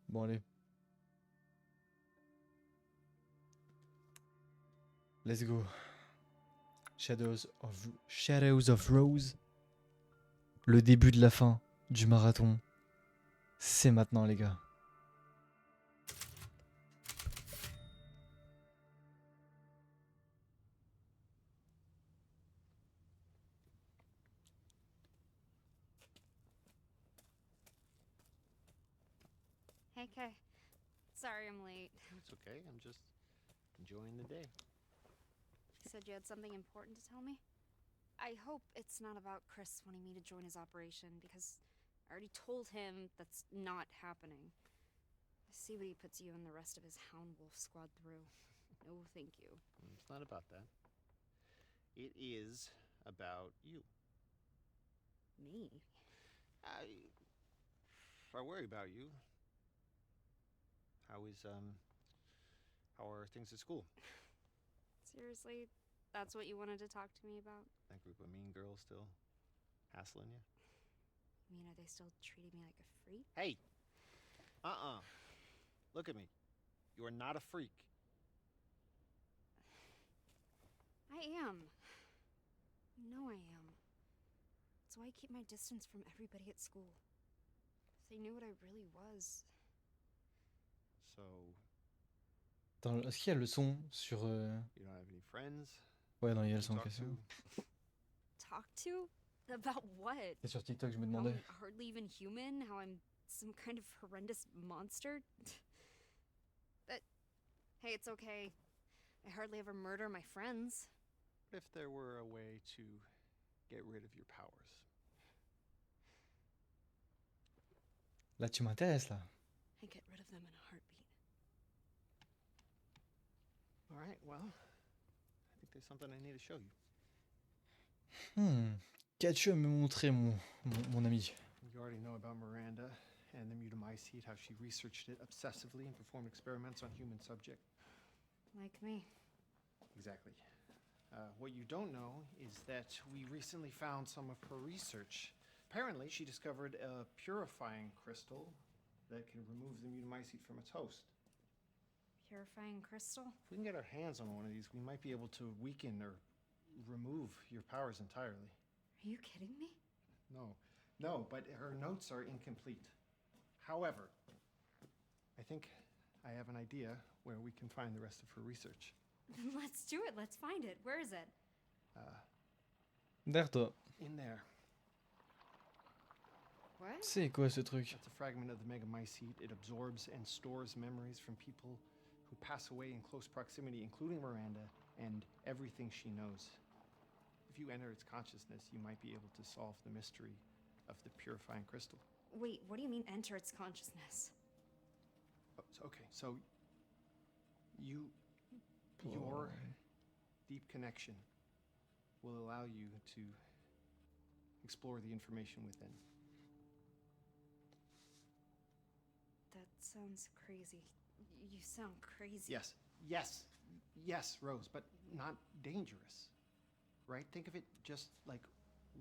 Bon, allez. Let's go. Shadows of Rose. Le début de la fin du marathon. C'est maintenant, les gars. Hey, Kay. Sorry I'm late. It's okay, I'm just enjoying the day. You said you had something important to tell me? I hope it's not about Chris wanting me to join his operation, because I already told him that's not happening. I see what he puts you and the rest of his Hound Wolf squad through. No, thank you. It's not about that. It is about you. Me? I worry about you. How are things at school? Seriously? That's what you wanted to talk to me about? That group of mean girls still hassling you? You mean, are they still treating me like a freak? Hey! Look at me. You are not a freak. I am. You know I am. That's why I keep my distance from everybody at school. If they knew what I really was. So, Attends, est-ce qu'il y a le son sur... you don't have any friends? Ouais, non, il y a le to son talk question. to? Talk to? About what? Et sur TikTok, je me How demandais. I'm hardly even human? How I'm some kind of horrendous monster? But, hey, it's okay. I hardly ever murder my friends. What if there were a way to get rid of your powers? Là, tu m'intéresses, là. I get rid of them in a heartbeat. All right, well, I think there's something I need to show you. Qu'as-tu à me montrer, mon ami? You already know about Miranda and the mutamycete, how she researched it obsessively and performed experiments on human subjects. Like me. Exactly. What you don't know is that we recently found some of her research. Apparently, she discovered a purifying crystal that can remove the mutamycete from its host. Purifying crystal? If we can get our hands on one of these, we might be able to weaken or remove your powers entirely. Are you kidding me? No, but her notes are incomplete. However, I think I have an idea where we can find the rest of her research. Let's do it. Let's find it. Where is it? Derrière toi. In there. What? C'est quoi ce truc? That's a fragment of the megamycete. It absorbs and stores memories from people who pass away in close proximity, including Miranda, and everything she knows. If you enter its consciousness, you might be able to solve the mystery of the purifying crystal. Wait, what do you mean enter its consciousness? So your deep connection will allow you to explore the information within. That sounds crazy. You sound crazy. Yes, Rose, but not dangerous. Right? Think of it just like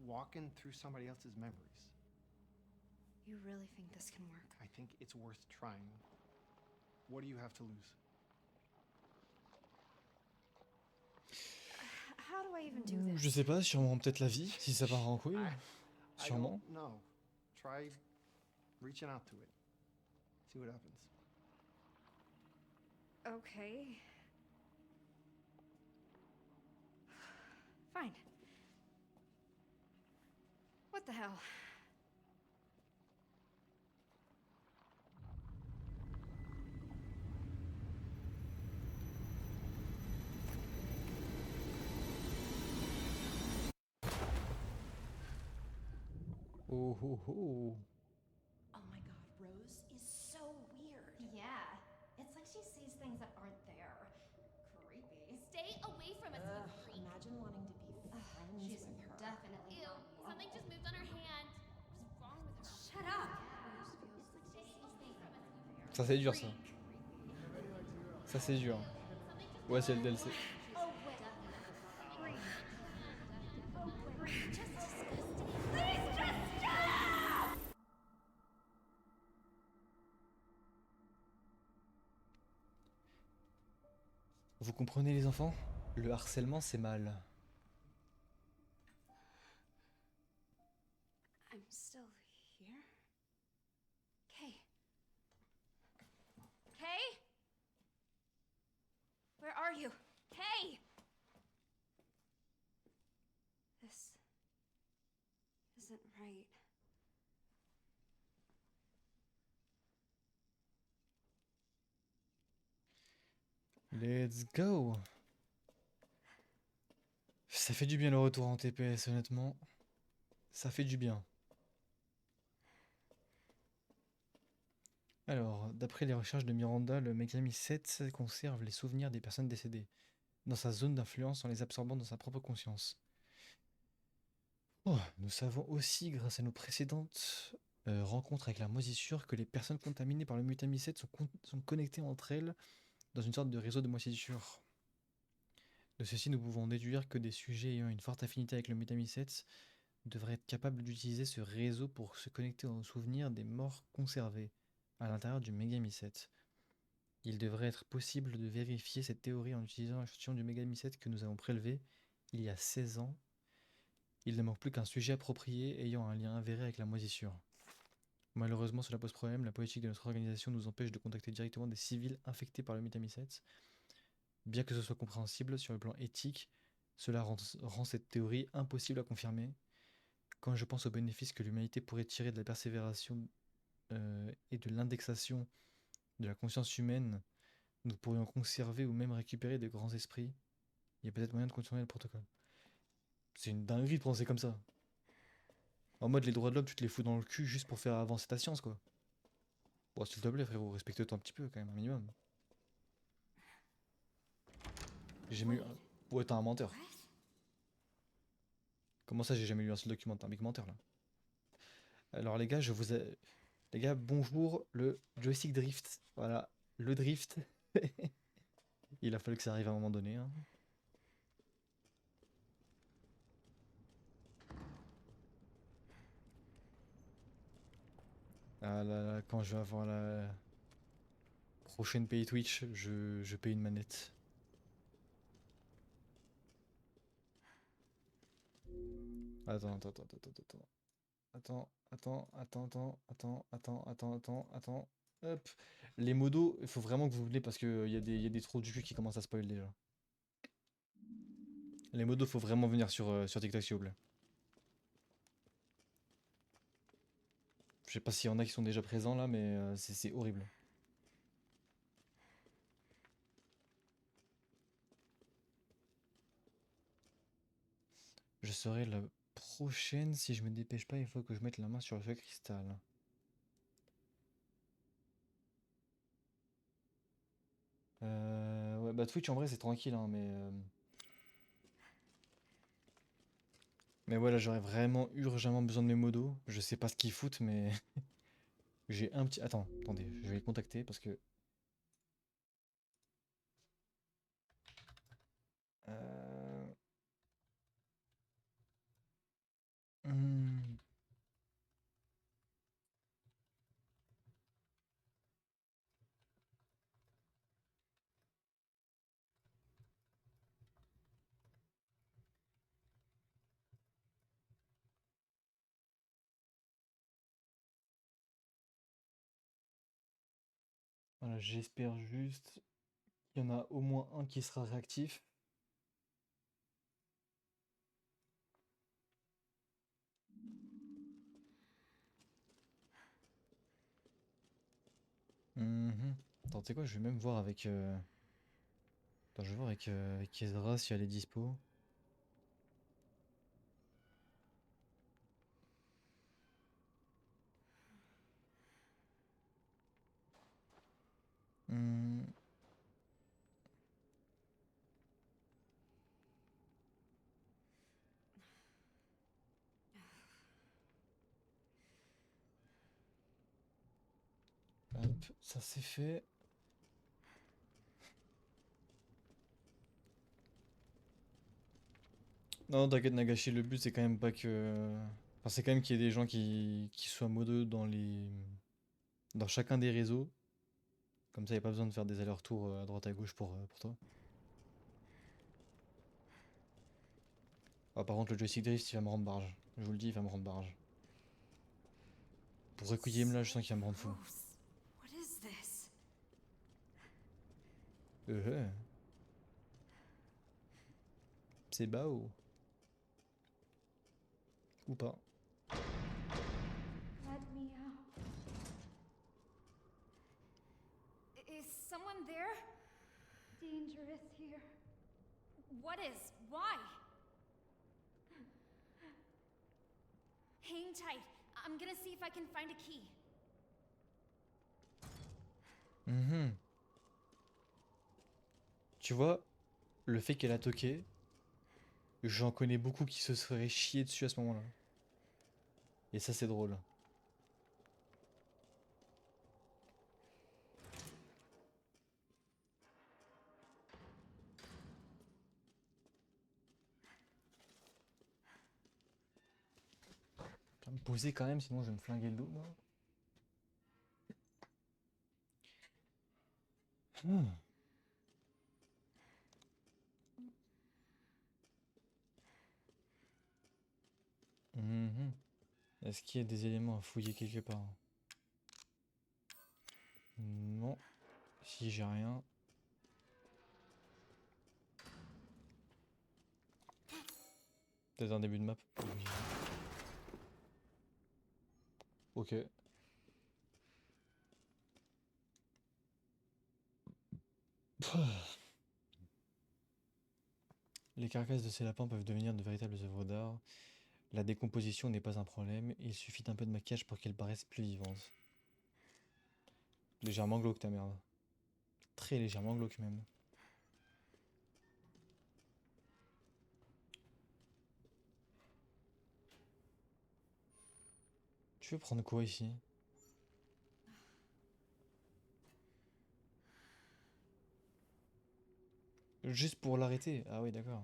walking through somebody else's memories. You really think this can work? I think it's worth trying. What do you have to lose? How do I even do this? Je sais pas, sûrement peut-être la vie, si ça part en couille. Sûrement. No. Try reaching out to it. See what happens. Okay. Fine. What the hell? Oh oh oh. Oh my god, Rose is so weird. Yeah, it's like she sees things that aren't there. Creepy. Stay away from us, you freak. Imagine wanting to be friends She's with her. definitely Ew, not normal. something just moved on her hand. What is wrong with her? Shut up! Stay away from us, you Ça c'est dur ça. Ça c'est dur. Ouais, c'est le DLC. Oh, wait. Just disgusting. Please just stop! Vous comprenez les enfants? Le harcèlement c'est mal. I'm still here? Kay. Kay? Where are you? Kay! This isn't right. Let's go! Ça fait du bien le retour en TPS, honnêtement. Ça fait du bien. Alors, d'après les recherches de Miranda, le Megami 7 conserve les souvenirs des personnes décédées, dans sa zone d'influence en les absorbant dans sa propre conscience. Oh, nous savons aussi, grâce à nos précédentes rencontres avec la moisissure, que les personnes contaminées par le Mutami 7 sont connectées entre elles dans une sorte de réseau de moisissure. De ceci, nous pouvons déduire que des sujets ayant une forte affinité avec le Mutami 7 devraient être capables d'utiliser ce réseau pour se connecter aux souvenirs des morts conservés à l'intérieur du Megami 7. Il devrait être possible de vérifier cette théorie en utilisant l'échantillon du Megami 7 que nous avons prélevé il y a 16 ans. Il ne manque plus qu'un sujet approprié ayant un lien avéré avec la moisissure. Malheureusement, cela pose problème. La politique de notre organisation nous empêche de contacter directement des civils infectés par le Mutami 7. Bien que ce soit compréhensible sur le plan éthique, cela rend cette théorie impossible à confirmer. Quand je pense aux bénéfices que l'humanité pourrait tirer de la persévération et de l'indexation de la conscience humaine, nous pourrions conserver ou même récupérer de grands esprits. Il y a peut-être moyen de contourner le protocole. C'est une dinguerie de penser comme ça. En mode les droits de l'homme, tu te les fous dans le cul juste pour faire avancer ta science, quoi. Bon, s'il te plaît, frérot, respecte-toi un petit peu, quand même, un minimum. J'ai jamais eu... Ouais, t'es un menteur. What? Comment ça, j'ai jamais lu un seul document? T'es un mec menteur, là. Alors, les gars, Les gars, bonjour, le joystick drift. Voilà, le drift. Il a fallu que ça arrive à un moment donné, hein. Ah là là, quand je vais avoir la prochaine paye Twitch, je paye une manette. Attends. Hop. Les modos, il faut vraiment que vous venez parce qu'il y a des trous du cul qui commencent à spoil déjà. Les modos, faut vraiment venir sur TikTok s'il vous plaît. Je sais pas s'il y en a qui sont déjà présents là, mais c'est horrible. Je serai la prochaine, si je me dépêche pas, il faut que je mette la main sur le feu cristal. Ouais, bah Twitch en vrai c'est tranquille, hein, mais ouais, là j'aurais vraiment urgemment besoin de mes modos. Je sais pas ce qu'ils foutent, mais j'ai un petit. Attendez, je vais les contacter parce que. Euh... hmm, Voilà, j'espère juste qu'il y en a au moins un qui sera réactif. Mhm. Attends, tu sais quoi, je vais même voir avec. Attends, je vais voir avec Ezra si elle est dispo. Hmm, Hop, ça c'est fait. Non, t'inquiète Nagashi, le but c'est quand même pas que. Enfin, c'est quand même qu'il y ait des gens qui soient modeux dans chacun des réseaux. Comme ça, y a pas besoin de faire des allers-retours à droite à gauche pour toi. Ah, par contre, le joystick drift, il va me rendre barge. Je vous le dis, il va me rendre barge. Pour Requiem, là, je sens qu'il va me rendre fou. Gross. What is this? Euh. C'est bao. Ou pas. Let me out. Is someone there? Dangerous here. What is? Why? Hang tight. I'm gonna see if I can find a key. Mhm. Tu vois, le fait qu'elle a toqué, j'en connais beaucoup qui se seraient chiés dessus à ce moment-là. Et ça, c'est drôle. Je vais me poser quand même, sinon je vais me flinguer le dos, moi. Hmm. Mhm. Est-ce qu'il y a des éléments à fouiller quelque part? Non. Si j'ai rien. Peut-être un début de map. Oui. Ok. Les carcasses de ces lapins peuvent devenir de véritables œuvres d'art. La décomposition n'est pas un problème, il suffit d'un peu de maquillage pour qu'elles paraissent plus vivantes. Légèrement glauque ta merde. Très légèrement glauque même. Tu veux prendre quoi ici? Juste pour l'arrêter? Ah oui, d'accord.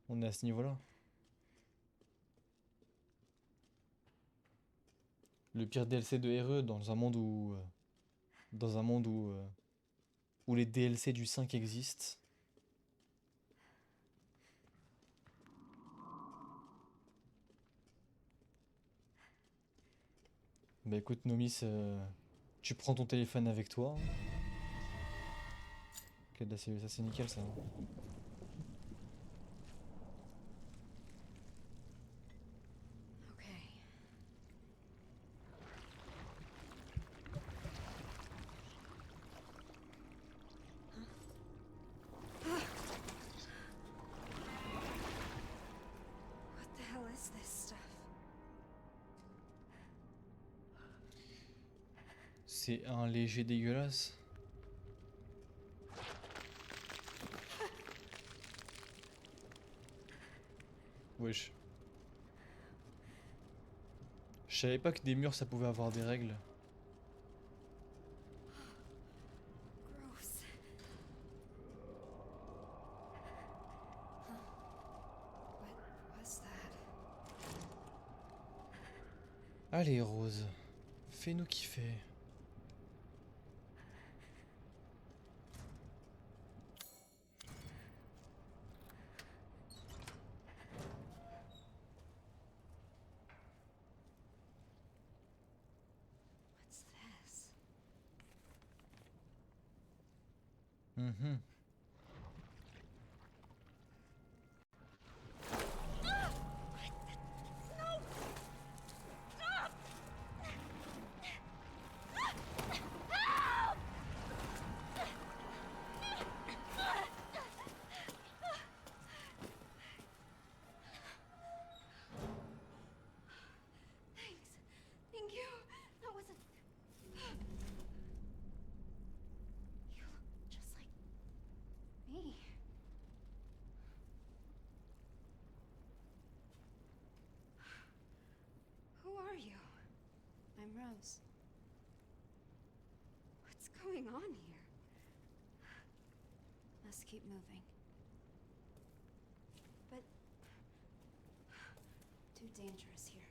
On est à ce niveau-là. Le pire DLC de RE dans un monde où... dans un monde où les DLC du 5 existent. Bah écoute Nomis, tu prends ton téléphone avec toi. Ok, bah, ça c'est nickel ça. Okay. What the hell is this stuff? C'est un léger dégueulasse. Wesh. Je savais pas que des murs ça pouvait avoir des règles. Gross. What was that? Allez Rose, fais-nous kiffer. What's this? Mhm. Thanks. Thank you. That wasn't. You look just like me. Who are you? I'm Rose. What's going on here? Let's keep moving. But too dangerous here.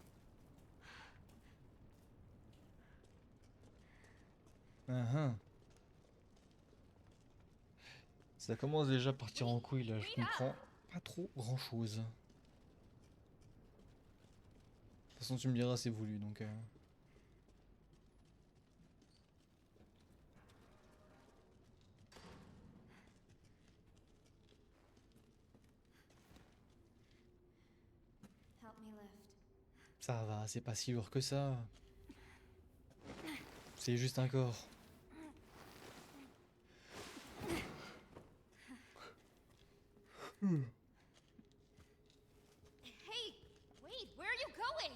Mhm. Ça commence déjà à partir en couille là, je comprends pas trop grand chose. façon, tu me diras, c'est voulu, donc... Help me lift. Ça va, c'est pas si lourd que ça. C'est juste un corps. Hey, wait, where are you going?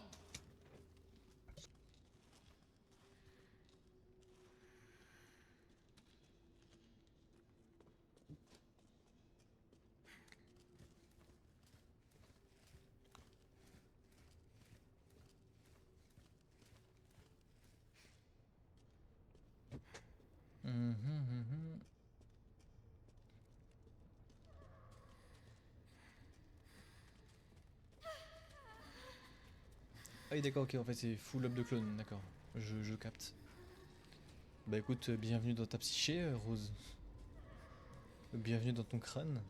Mhm. Ah oui, d'accord, ok, en fait c'est full up de clone, d'accord. Je capte. Bah écoute, bienvenue dans ta psyché, Rose. Bienvenue dans ton crâne.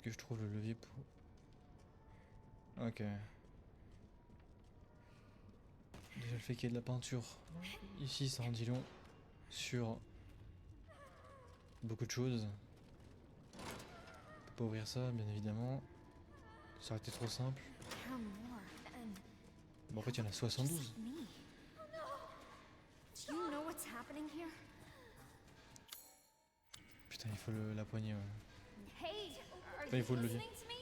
Que je trouve le levier pour... Ok. Déjà le fait qu'il y ait de la peinture. Ici, ça en dit long sur beaucoup de choses. On peut pas ouvrir ça, bien évidemment. Ça aurait été trop simple. There are more. And Bon, en fait, il y en a 72. just like me. Do you know what's happening here? Putain, il faut la poignée, ouais. Hey, are Putain, il you faut le levier. listening to me?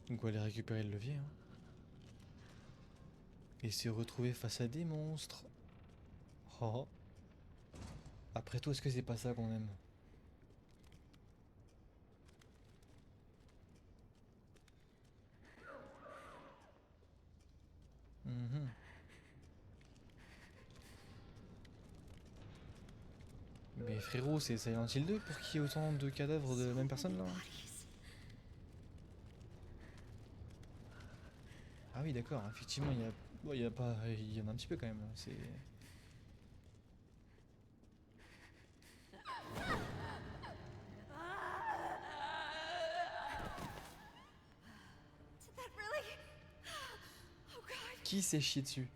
Donc on va aller récupérer le levier. Hein. Et se retrouver face à des monstres. Oh. Après tout, est-ce que c'est pas ça qu'on aime? Mhm. Mais frérot, c'est Silent Hill 2 pour qu'il y ait autant de cadavres de la même personne là? Bodies. Ah oui, d'accord, effectivement, il y a... Bon, il y a pas... Il y en a un petit peu quand même, là. C'est... Did that really? Oh god. Qui s'est chié dessus?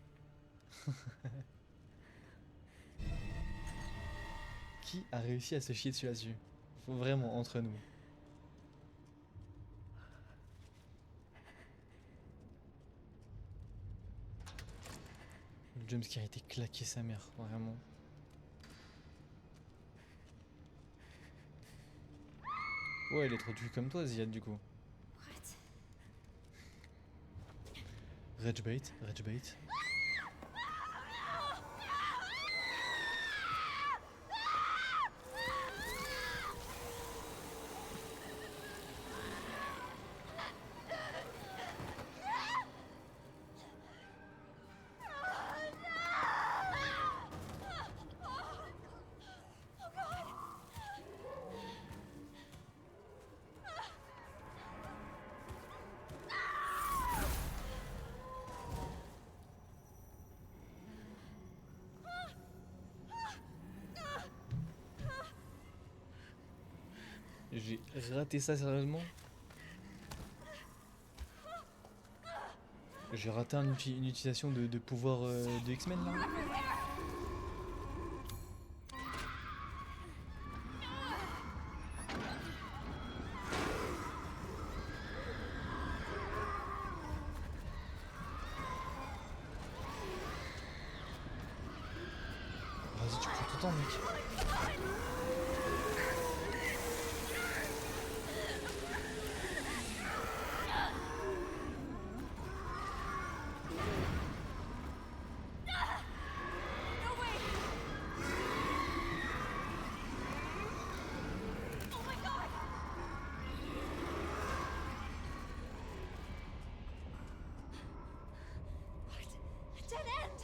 Qui a réussi à se chier dessus là-dessus? Faut vraiment, entre nous. Le jumpscare a été claqué sa mère, vraiment. Ouais, elle est trop tue comme toi, Ziad, du coup. What? Rage bait, rage bait. J'ai raté ça sérieusement. J'ai raté une utilisation de pouvoir de X-Men là. Vas-y, tu prends ton temps, mec. Dead end.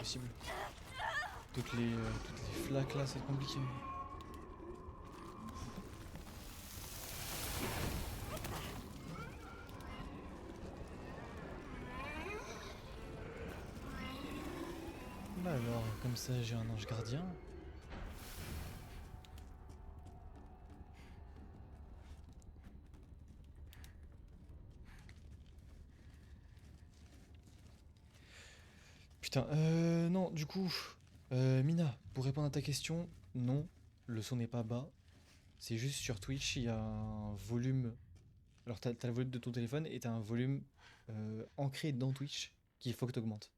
possible. Toutes les flaques là, c'est compliqué. Bah alors, comme ça j'ai un ange gardien. Putain, non, du coup, Mina, pour répondre à ta question, non, le son n'est pas bas. C'est juste sur Twitch, il y a un volume. Alors, t'as le volume de ton téléphone et t'as un volume ancré dans Twitch qu'il faut que t'augmentes.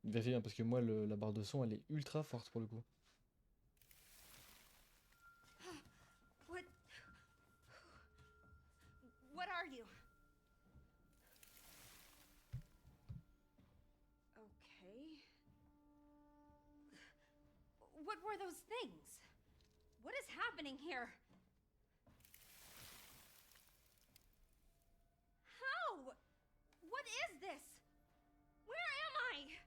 Vérifie bien, parce que moi, la barre de son, elle est ultra forte pour le coup. What? What are you? Okay. What were those things? What is happening here? How? What is this? Where am I?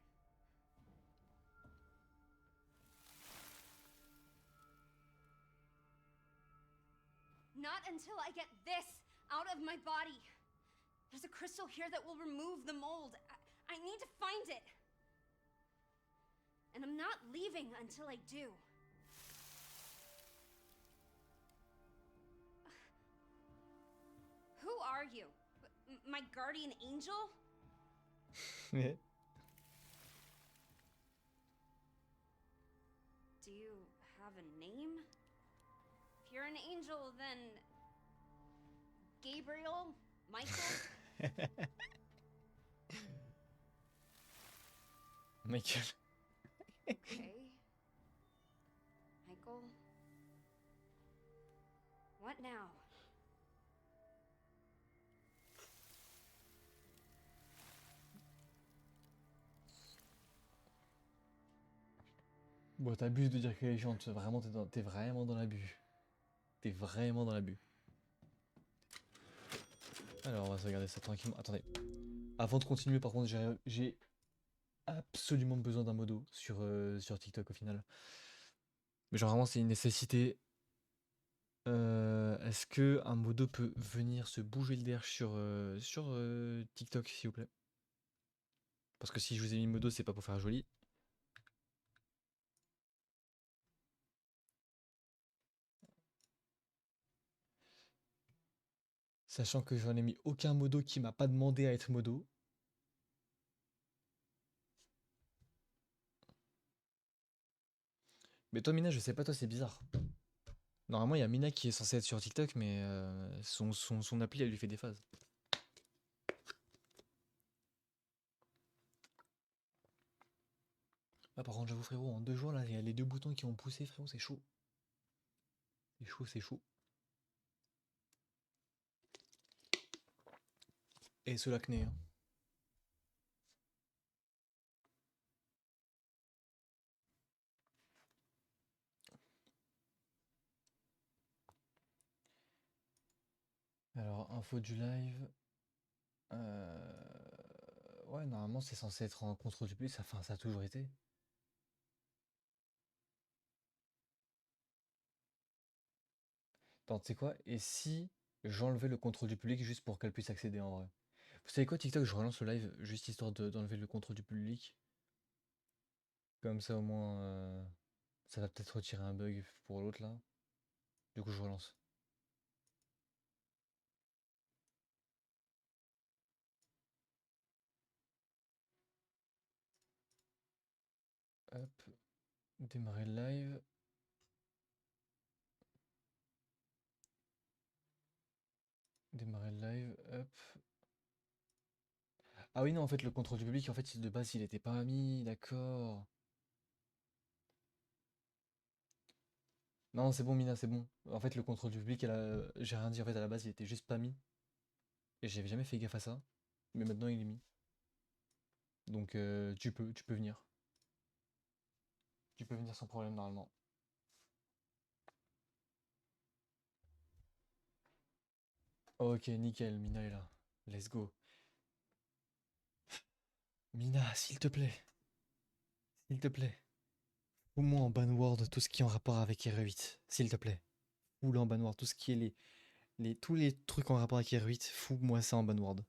Not until I get this out of my body. There's a crystal here that will remove the mold. I need to find it. And I'm not leaving until I do. Who are you? My guardian angel? Do you have a name? If you're an angel, then Gabriel? Michael? Michael. Okay. Michael? What now? Bon, t'abuses de dire qu'elle est chiante, vraiment, t'es vraiment dans l'abus. T'es vraiment dans l'abus. Alors, on va se regarder ça tranquillement. Attendez. Avant de continuer, par contre, j'ai absolument besoin d'un modo sur TikTok au final. Mais genre, vraiment, c'est une nécessité. Est-ce que un modo peut venir se bouger le derche sur TikTok, s'il vous plaît? Parce que si je vous ai mis modo, c'est pas pour faire joli. Sachant que j'en ai mis aucun modo qui m'a pas demandé à être modo. Mais toi, Mina, je sais pas, toi, c'est bizarre. Normalement, il y a Mina qui est censée être sur TikTok, mais son appli, elle lui fait des phases. Ah, par contre, j'avoue, frérot, en 2 jours, là, il y a les 2 boutons qui ont poussé, frérot, c'est chaud. C'est chaud, c'est chaud. Et ce l'acné, hein. Alors, info du live. Ouais, normalement, c'est censé être en contrôle du public. Enfin, ça a toujours été. Attends, tu sais quoi? Et si j'enlevais le contrôle du public juste pour qu'elle puisse accéder en vrai? Vous savez quoi, TikTok, je relance le live juste histoire d'enlever le contrôle du public. Comme ça, au moins, ça va peut-être retirer un bug pour l'autre là. Du coup, je relance. Hop, démarrer le live. Démarrer le live, hop. Ah oui, non, en fait, le contrôle du public, en fait, de base, il était pas mis, d'accord. Non, c'est bon, Mina, c'est bon. En fait, le contrôle du public, j'ai rien dit, en fait, à la base, il était juste pas mis. Et j'avais jamais fait gaffe à ça. Mais maintenant, il est mis. Donc, tu peux venir. Tu peux venir sans problème, normalement. Ok, nickel, Mina est là. Let's go. Mina, s'il te plaît. S'il te plaît. Fous-moi en Banward tout ce qui est en rapport avec R8. S'il te plaît. Fous-le en Banward. Tout ce qui est tous les trucs en rapport avec R8. Fous-moi ça en Banward.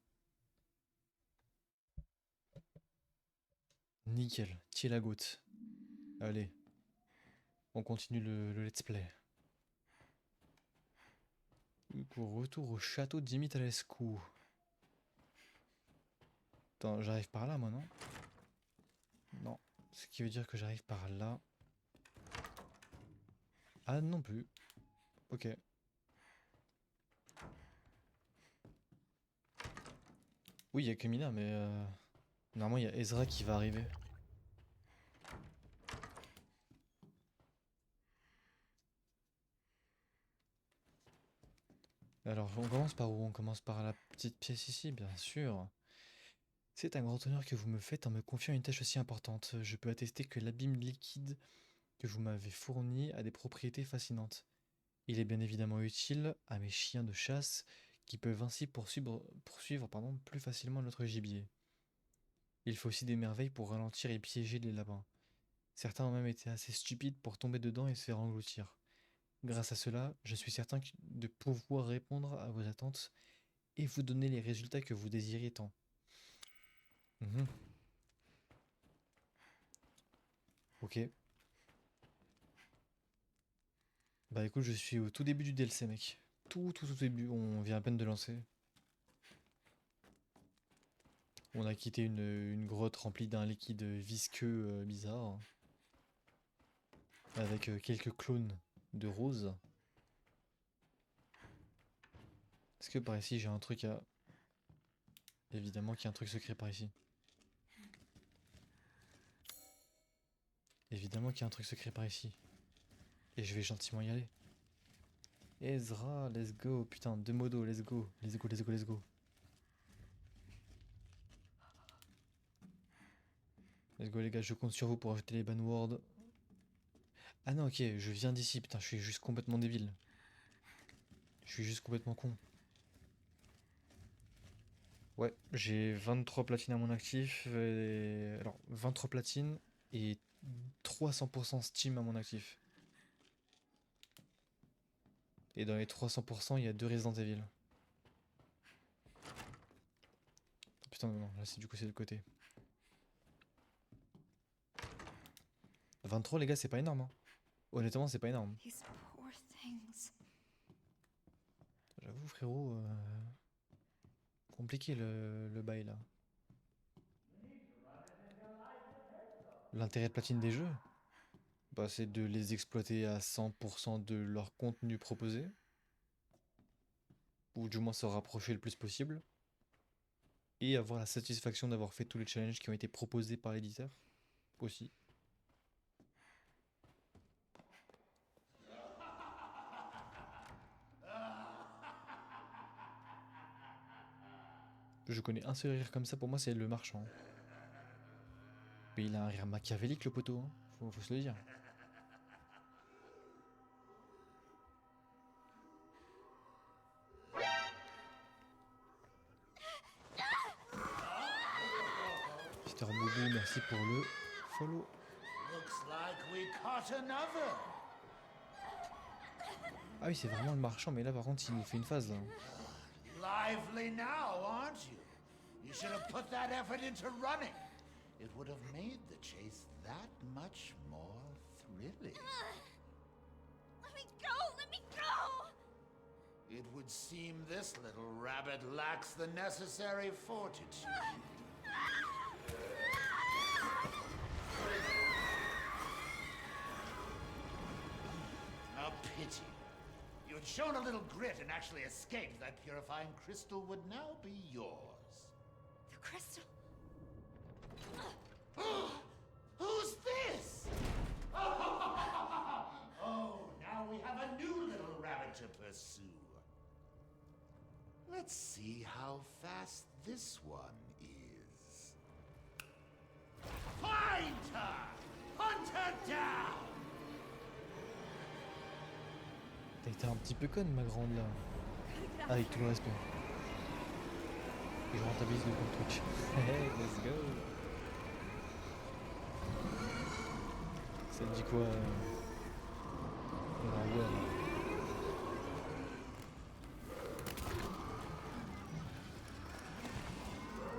Nickel. Tiens la goutte. Allez. On continue le let's play. Retour au château de Dimitalescu. Attends, j'arrive par là, moi, non? Non. Ce qui veut dire que j'arrive par là. Ah, non plus. Ok. Oui, il y a que Mina, mais... normalement, il y a Ezra qui va arriver. Alors, on commence par où? On commence par la petite pièce ici, bien sûr. C'est un grand honneur que vous me faites en me confiant une tâche aussi importante. Je peux attester que l'abîme liquide que vous m'avez fourni a des propriétés fascinantes. Il est bien évidemment utile à mes chiens de chasse qui peuvent ainsi poursuivre plus facilement notre gibier. Il faut aussi des merveilles pour ralentir et piéger les lapins. Certains ont même été assez stupides pour tomber dedans et se faire engloutir. Grâce à cela, je suis certain de pouvoir répondre à vos attentes et vous donner les résultats que vous désiriez tant. Mhm. Ok. Bah écoute, je suis au tout début du DLC, mec. Tout début, on vient à peine de lancer. On a quitté une grotte remplie d'un liquide visqueux bizarre. Avec quelques clones de roses. Est-ce que par ici j'ai un truc à... Évidemment qu'il y a un truc secret par ici. Évidemment qu'il y a un truc secret par ici. Et je vais gentiment y aller. Ezra, let's go. Putain, deux modos, let's go. Let's go, let's go, let's go. Let's go les gars, je compte sur vous pour ajouter les banwords. Ah non, ok, je viens d'ici, putain, je suis juste complètement débile. Je suis juste complètement con. Ouais, j'ai 23 platines à mon actif. Alors, 23 platines et 300% Steam à mon actif. Et dans les 300%, il y a 2 Resident Evil. Putain, non, là c'est du coup c'est le côté. 23 les gars, c'est pas énorme. Hein. Honnêtement, c'est pas énorme. These poor things. J'avoue frérot, compliqué le bail là. L'intérêt de platine des jeux, bah, c'est de les exploiter à 100% de leur contenu proposé. Ou du moins se rapprocher le plus possible. Et avoir la satisfaction d'avoir fait tous les challenges qui ont été proposés par l'éditeur. Aussi. Je connais un seul rire comme ça, pour moi c'est le marchand. Mais il a un rire machiavélique le poteau, hein. Faut se le dire. Mister Boubou, merci pour le follow. Looks like we caught another. Ah oui, c'est vraiment le marchand, mais là par contre il nous fait une phase là. Lively now, aren't you? You should have put that effort into running. It would have made the chase that much more thrilling. Let me go! Let me go! It would seem this little rabbit lacks the necessary fortitude. A pity. You had shown a little grit and actually escaped. That purifying crystal would now be yours. The crystal. Who's this? Oh, now we have a new little rabbit to pursue. Let's see how fast this one is. Find her! Hunt her down! T'as été un petit peu conne ma grande là. Gotta get Avec tout le respect. Et je rentabilise le compte Twitch. Hey, let's go. Ça te dit quoi la web.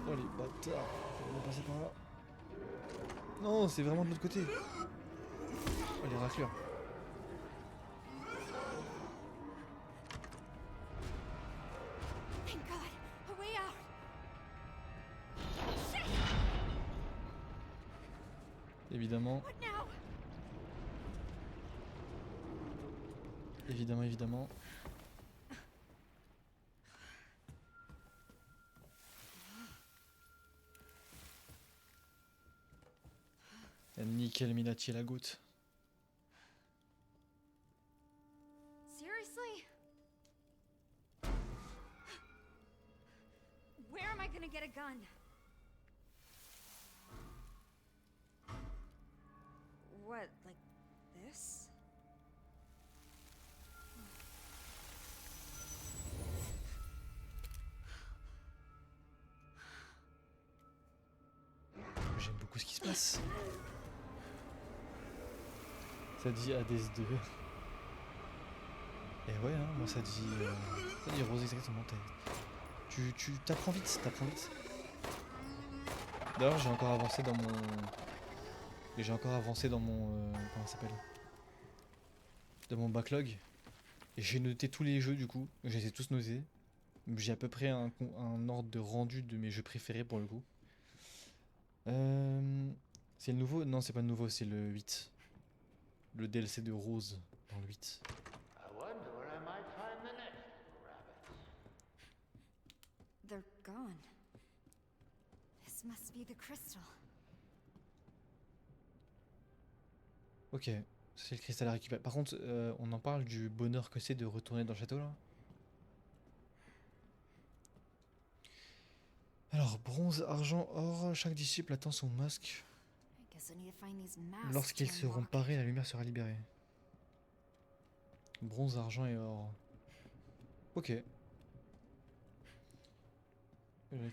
Oh les bâtards. On va passer par là. Non, c'est vraiment de l'autre côté. Oh les raclures. Thank God. A way out. Évidemment, What now? évidemment, évidemment. Nickel Minati à la goutte. Seriously? Where am I gonna get a gun? What, like this? J'aime beaucoup ce qui se passe. Ça dit Hades 2. Et ouais, hein, moi ça dit Rose exactement. Tu t'apprends vite, t'apprends vite. D'ailleurs, j'ai encore avancé dans mon. Comment ça s'appelle? Dans mon backlog. Et j'ai noté tous les jeux du coup. Je les ai tous notés. J'ai à peu près un ordre de rendu de mes jeux préférés pour le coup. C'est le nouveau? Non, c'est pas le nouveau, c'est le 8. Le DLC de Rose dans le 8. I wonder where I might find the next little rabbit. They're gone. This must be the crystal. Ok, ça, c'est le cristal à récupérer. Par contre, on en parle du bonheur que c'est de retourner dans le château là. Alors, bronze, argent, or, chaque disciple attend son masque. I guess I need to find these masks Lorsqu'ils to seront unlock. parés, la lumière sera libérée. Bronze, argent et or. Ok.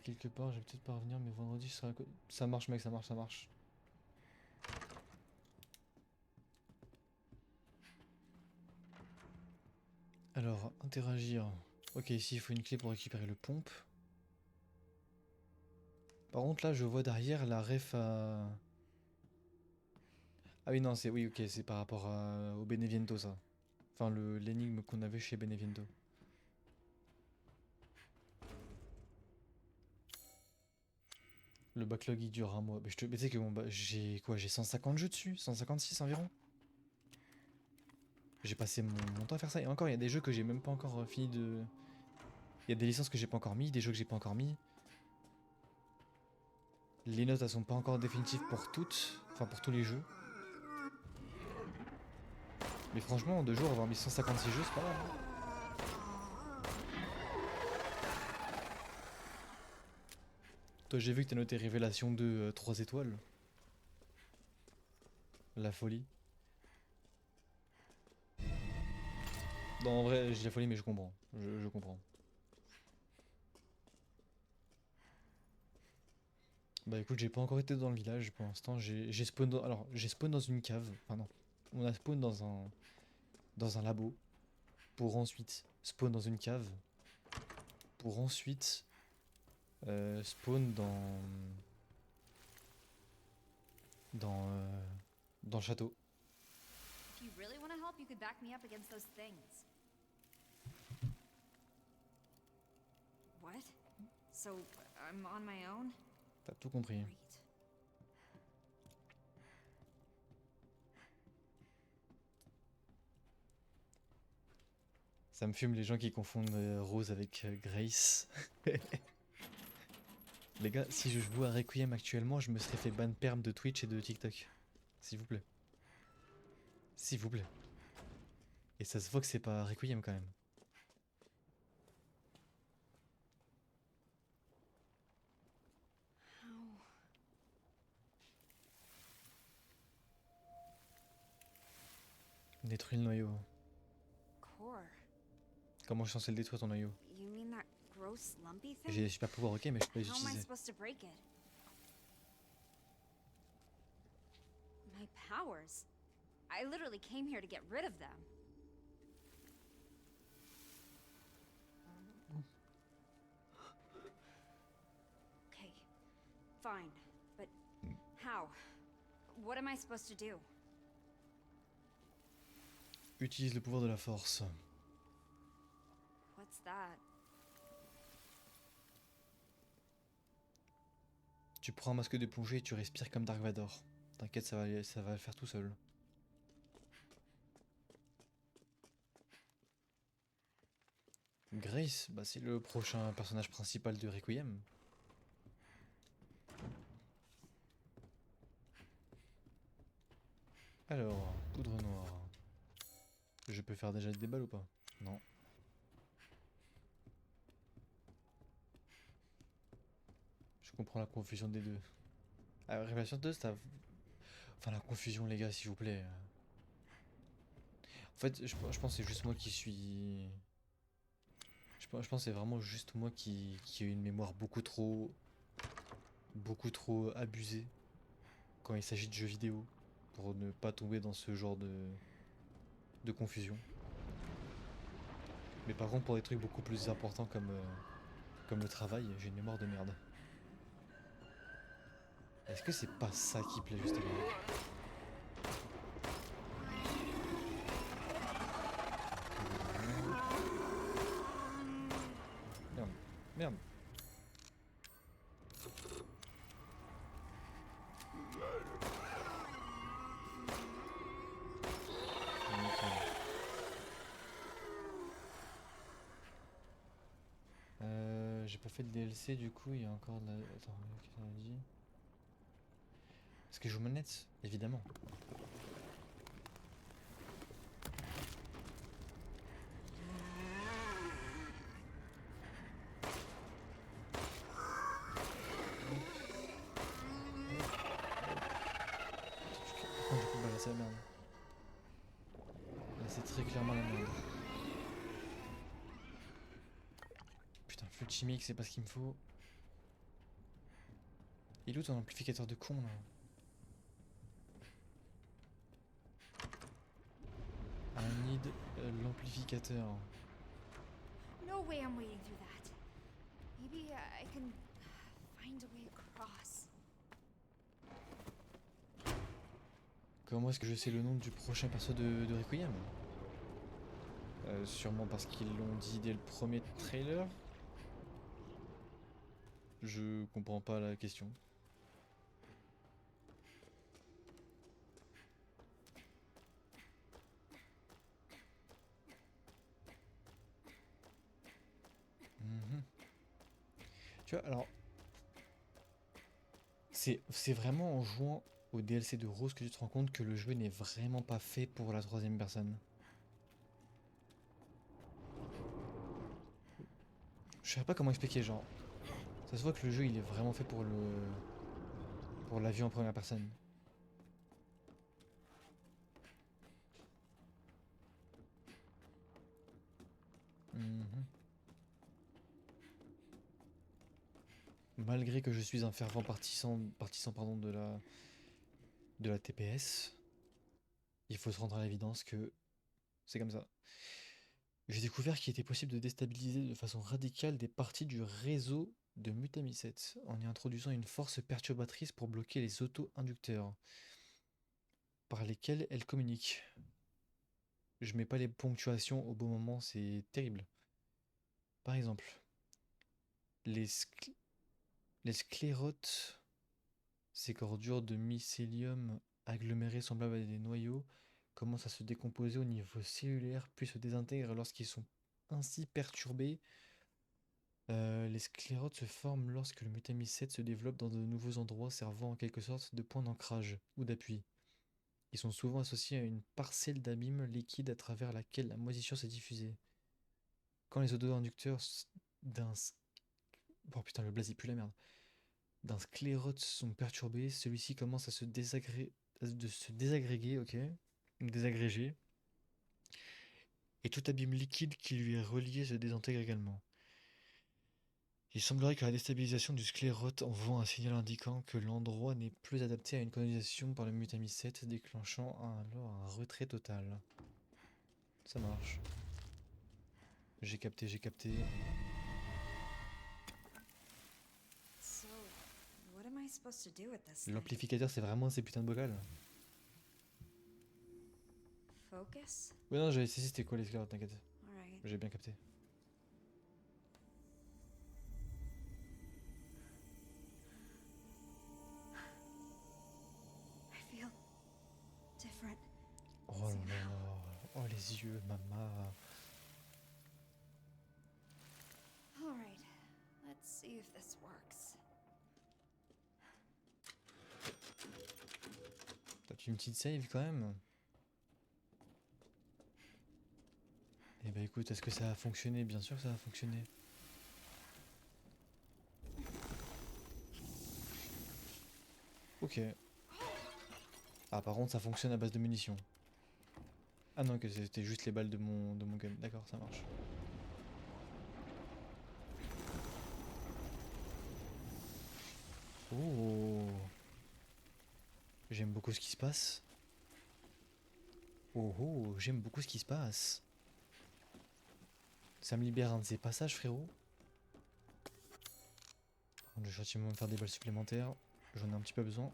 Quelque part, je vais peut-être pas revenir, mais vendredi, je serai à côté. Ça marche, mec, ça marche, ça marche. Alors, interagir. Ok, ici, il faut une clé pour récupérer le pompe. Par contre, là, je vois derrière la ref à... Ah oui, non, c'est... Oui, ok, c'est par rapport au Beneviento, ça. Enfin, l'énigme qu'on avait chez Beneviento. Le backlog, il dure un mois. Mais tu sais que j'ai quoi? J'ai 150 jeux dessus? 156 environ? J'ai passé mon temps à faire ça. Et encore, il y a des jeux que j'ai même pas encore fini de... Il y a des licences que j'ai pas encore mis, des jeux que j'ai pas encore mis. Les notes, elles sont pas encore définitives pour toutes. Enfin, pour tous les jeux. Mais franchement, en 2 jours, avoir mis 156 jeux, c'est pas mal. Toi, j'ai vu que t'as noté Révélation 2 3 étoiles. La folie. Non, en vrai, j'ai la folie, mais je comprends. Je comprends. Bah écoute, j'ai pas encore été dans le village pour l'instant. J'ai spawn dans... Alors, j'ai spawn dans une cave. Enfin non. On a spawn dans un labo. Pour ensuite spawn dans une cave. Pour ensuite spawn dans le château. If you really want to help, you could back me up against those things. What? So, I'm on my own? T'as tout compris. Great. Ça me fume les gens qui confondent Rose avec Grace. Les gars, si je jouais à Requiem actuellement, je me serais fait ban perm de Twitch et de TikTok. S'il vous plaît. S'il vous plaît. Et ça se voit que c'est pas Requiem quand même. How? Détruis le noyau. Core. Comment je suis censé le détruire ton noyau? You mean that gross lumpy thing? J'ai des super pouvoirs, ok, mais je peux les How am I utiliser. supposed to break it? My powers? I literally came here to get rid of them. Okay, fine, but how? What am I supposed to do? Utilise le pouvoir de la force. What's that? Tu prends un masque de plongée et tu respires comme Dark Vador. T'inquiète, ça va le faire tout seul. Grace, bah c'est le prochain personnage principal de Requiem. Alors, poudre noire. Je peux faire déjà des balles ou pas? Non. Je comprends la confusion des deux. Révélation 2, c'est... Enfin, la confusion, les gars, s'il vous plaît. En fait, je pense que c'est juste moi qui suis... Je pense que c'est vraiment juste moi qui ai une mémoire beaucoup trop abusée quand il s'agit de jeux vidéo pour ne pas tomber dans ce genre de confusion. Mais par contre, pour des trucs beaucoup plus importants comme le travail, j'ai une mémoire de merde. Est-ce que c'est pas ça qui plaît justement? Merde, merde. Nickel. J'ai pas fait le DLC du coup, il y a encore de la... Attends, qu'est-ce qu'on a dit? Est-ce que je joue manette? Évidemment. Oh, du coup, bah là c'est la merde. Là c'est très clairement la merde. Putain, flûte chimique, c'est pas ce qu'il me faut. Il est où ton amplificateur de con là? I need l'amplificateur. No way I'm wading through that. Maybe I can find a way across. Comment est-ce que je sais le nom du prochain perso de Requiem? Sûrement parce qu'ils l'ont dit dès le premier trailer. Je comprends pas la question. Mhm. Tu vois, alors... C'est vraiment en jouant au DLC de Rose que tu te rends compte que le jeu n'est vraiment pas fait pour la troisième personne. Je sais pas comment expliquer, genre... Ça se voit que le jeu il est vraiment fait pour la vue en première personne. Mhm. Malgré que je suis un fervent partisan pardon, de la TPS, il faut se rendre à l'évidence que c'est comme ça. J'ai découvert qu'il était possible de déstabiliser de façon radicale des parties du réseau de Mutamisset en y introduisant une force perturbatrice pour bloquer les auto-inducteurs par lesquels elles communiquent. Je mets pas les ponctuations au bon moment, c'est terrible. Par exemple, les, les sclérotes, ces cordures de mycélium agglomérées semblables à des noyaux, commencent à se décomposer au niveau cellulaire puis se désintègrent lorsqu'ils sont ainsi perturbés. Les sclérotes se forment lorsque le mutamycète se développe dans de nouveaux endroits servant en quelque sorte de point d'ancrage ou d'appui. Ils sont souvent associés à une parcelle d'abîme liquide à travers laquelle la moisissure s'est diffusée. Quand les auto-inducteurs d'un... Oh putain, le blaze il pue la merde. D'un sclérote sont perturbés, celui-ci commence à se désagréger, ok, désagréger, et tout abîme liquide qui lui est relié se désintègre également. Il semblerait que la déstabilisation du sclérote envoie un signal indiquant que l'endroit n'est plus adapté à une colonisation par le mutamycète, déclenchant alors un retrait total. Ça marche. J'ai capté, j'ai capté. So, what am I supposed to do with this thing? L'amplificateur, c'est vraiment ces putains de bocal. Focus? Ouais, non, j'avais saisi c'était quoi les sclérotes, t'inquiète. Alright. J'ai bien capté. I feel different. Oh là là, oh les yeux, maman. Alright, let's see if this works. T'as une petite save quand même. Eh bah écoute, est-ce que ça a fonctionné? Bien sûr que ça a fonctionné. Ok. Ah par contre ça fonctionne à base de munitions. Ah non, que c'était juste les balles de mon gun. D'accord, ça marche. Oh. J'aime beaucoup ce qui se passe. Oh oh, j'aime beaucoup ce qui se passe. Ça me libère un de ces passages, frérot. Je vais gentiment me faire des balles supplémentaires. J'en ai un petit peu besoin.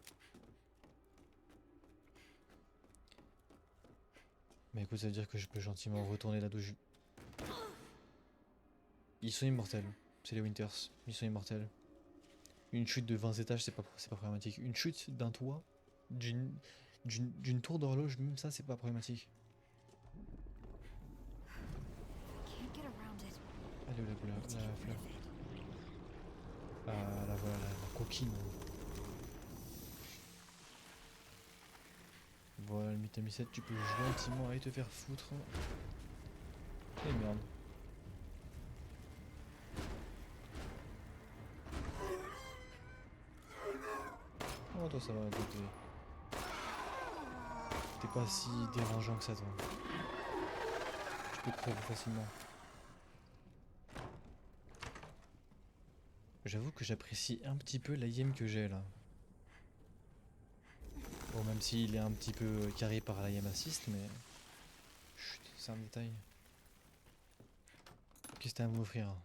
Mais écoute, ça veut dire que je peux gentiment retourner là d'où je... Ils sont immortels. C'est les Winters. Ils sont immortels. Une chute de 20 étages, c'est pas problématique. Une chute d'un toit, d'une tour d'horloge, même ça, c'est pas problématique. Can't get around it. Allez, la fleur. Ah, la voilà, la coquine. Voilà, le mutamycète, tu peux gentiment aller te faire foutre. Et merde. Oh, toi, ça va, t'es pas si dérangeant que ça, toi. Je peux te trouver facilement. J'avoue que j'apprécie un petit peu l'AIM que j'ai là. Bon, même s'il est un petit peu carré par l'AIM assist, mais... Chut, c'est un détail. Qu'est-ce que t'as à m'offrir?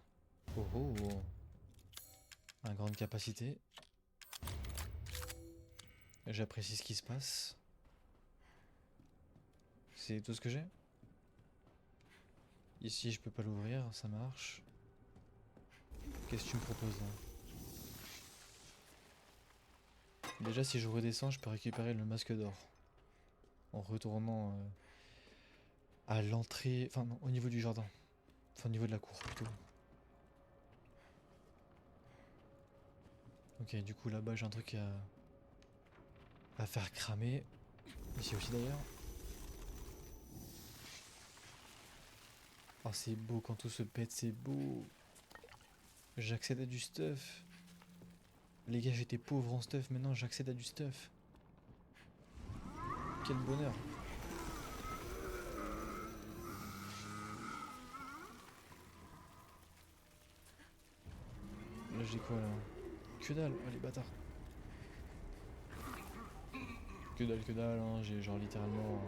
Oh oh oh. Un grande capacité. J'apprécie ce qui se passe. C'est tout ce que j'ai? Ici je peux pas l'ouvrir, ça marche. Qu'est-ce que tu me proposes là? Déjà si je redescends je peux récupérer le masque d'or. En retournant à l'entrée... Enfin non, au niveau du jardin. Enfin au niveau de la cour plutôt. Ok, du coup là-bas j'ai un truc à faire cramer. Ici aussi d'ailleurs. Oh c'est beau quand tout se pète, c'est beau. J'accède à du stuff. Les gars, j'étais pauvre en stuff, maintenant j'accède à du stuff. Quel bonheur. Là j'ai quoi là? Que dalle, oh les bâtards. Que dalle, hein. J'ai genre littéralement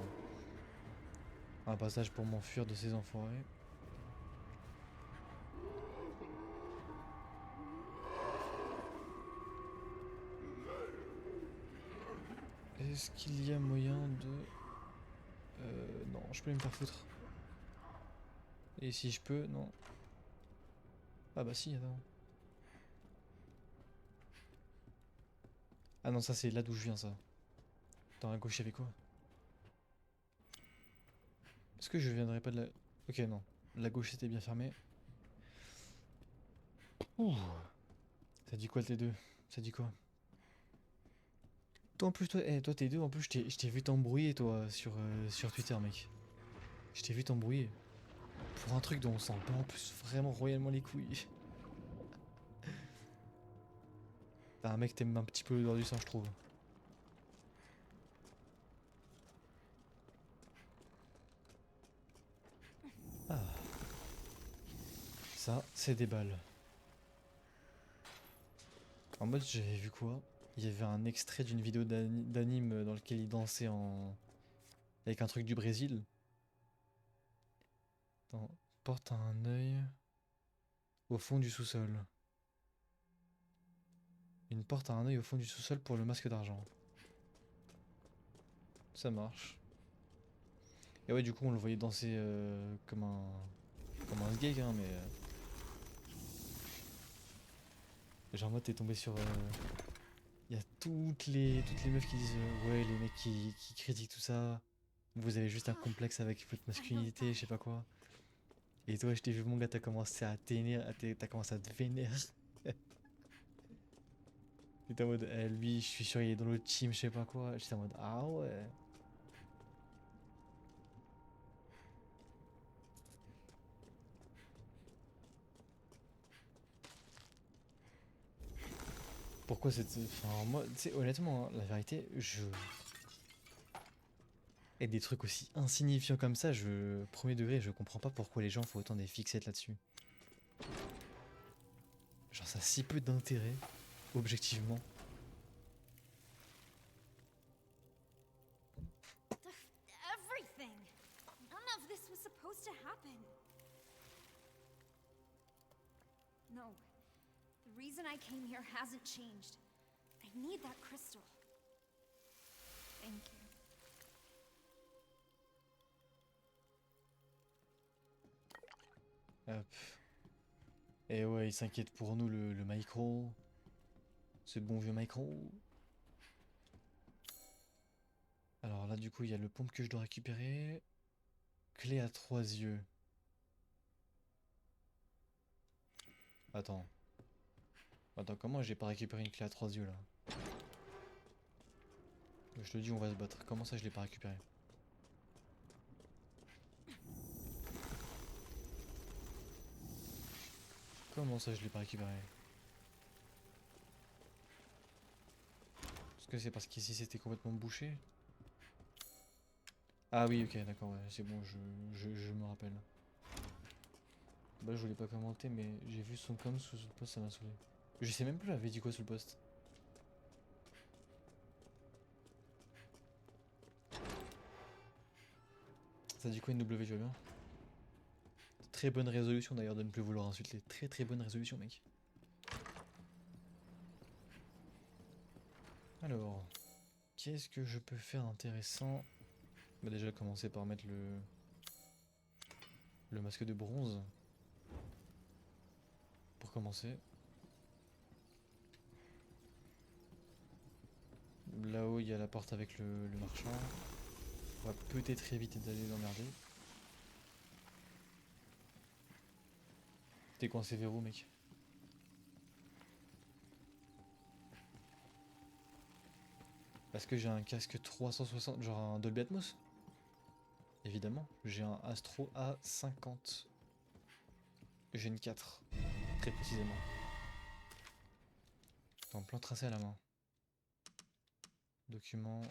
un passage pour m'enfuir de ces enfoirés. Est-ce qu'il y a moyen de... non, je peux me faire foutre. Et si je peux, non. Ah bah si, attends. Ah non, ça c'est là d'où je viens, ça. Dans la gauche, il y avait quoi? Est-ce que je viendrais pas de la... Ok, non. La gauche c'était bien fermé. Ouh. Ça dit quoi le T2? Ça dit quoi? Toi en plus, toi t'es deux, en plus je t'ai vu t'embrouiller toi sur Twitter mec. Je t'ai vu t'embrouiller. Pour un truc dont on s'en bat en plus vraiment royalement les couilles. T'as un mec t'aimes un petit peu l'odeur du sang je trouve. Ah. Ça, c'est des balles. En mode, j'avais vu quoi? Il y avait un extrait d'une vidéo d'anime dans lequel il dansait en... avec un truc du Brésil. Attends, porte un œil au fond du sous-sol. Une porte a un œil au fond du sous-sol pour le masque d'argent. Ça marche. Et ouais, du coup, on le voyait danser comme un sgeg, hein, mais genre moi, t'es tombé sur. Il y a toutes les meufs qui disent ouais, les mecs qui critiquent tout ça. Vous avez juste un complexe avec votre masculinité, je sais pas quoi. Et toi, je t'ai vu, mon gars, t'as commencé à t'as commencé à te vénérer. T'étais en mode, lui, je suis sûr, il est dans le team, je sais pas quoi. J'étais en mode, ah ouais. Pourquoi cette. Enfin, moi, tu sais, honnêtement, hein, la vérité, je. Et des trucs aussi insignifiants comme ça, premier degré, je comprends pas pourquoi les gens font autant des fixettes là-dessus. Genre, ça a si peu d'intérêt, objectivement. Everything! None of this was supposed to happen. No. The reason I came here hasn't changed. I need that crystal. Thank you. Hop. Et ouais, il s'inquiète pour nous, le micro. Ce bon vieux micro. Alors là, du coup, il y a le pompe que je dois récupérer. Clé à 3 yeux. Attends. Attends, comment j'ai pas récupéré une clé à 3 yeux là? Je te dis, on va se battre. Comment ça, je l'ai pas récupéré? Comment ça, je l'ai pas récupéré? Est-ce que c'est parce qu'ici c'était complètement bouché? Ah oui, ok, d'accord, ouais, c'est bon, je me rappelle. Bah, je voulais pas commenter, mais j'ai vu son com sous le post, ça m'a saoulé. Je sais même plus, j'avais dit quoi sous le post. Ça dit quoi une W, tu vois bien? Très bonne résolution d'ailleurs de ne plus vouloir insulter. Très très bonne résolution, mec. Alors, qu'est-ce que je peux faire d'intéressant? Bah déjà commencer par mettre le masque de bronze. Pour commencer. Là-haut, il y a la porte avec le marchand. On va peut-être éviter d'aller l'emmerder. T'es coincé vers où, mec? Parce que j'ai un casque 360, genre un Dolby Atmos? Évidemment, j'ai un Astro A50 Gen 4, très précisément. En plan tracé à la main. Document.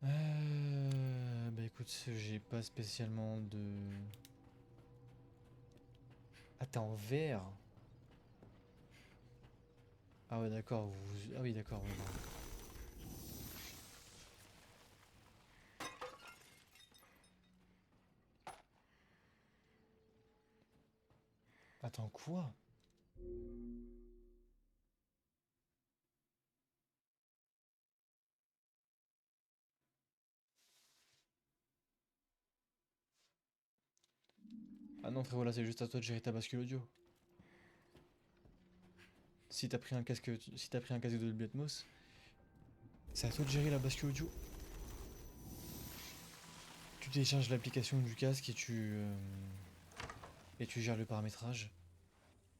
Bah écoute, j'ai pas spécialement de... Ah, t'es en vert? Ah ouais, d'accord. Ah oui, d'accord. Ouais, non. Attends, quoi? Ah non, frérot, là, c'est juste à toi de gérer ta bascule audio. Si t'as pris un casque, si t'as pris un casque de Dolby Atmos, c'est à toi de gérer la bascule audio. Tu télécharges l'application du casque et tu gères le paramétrage.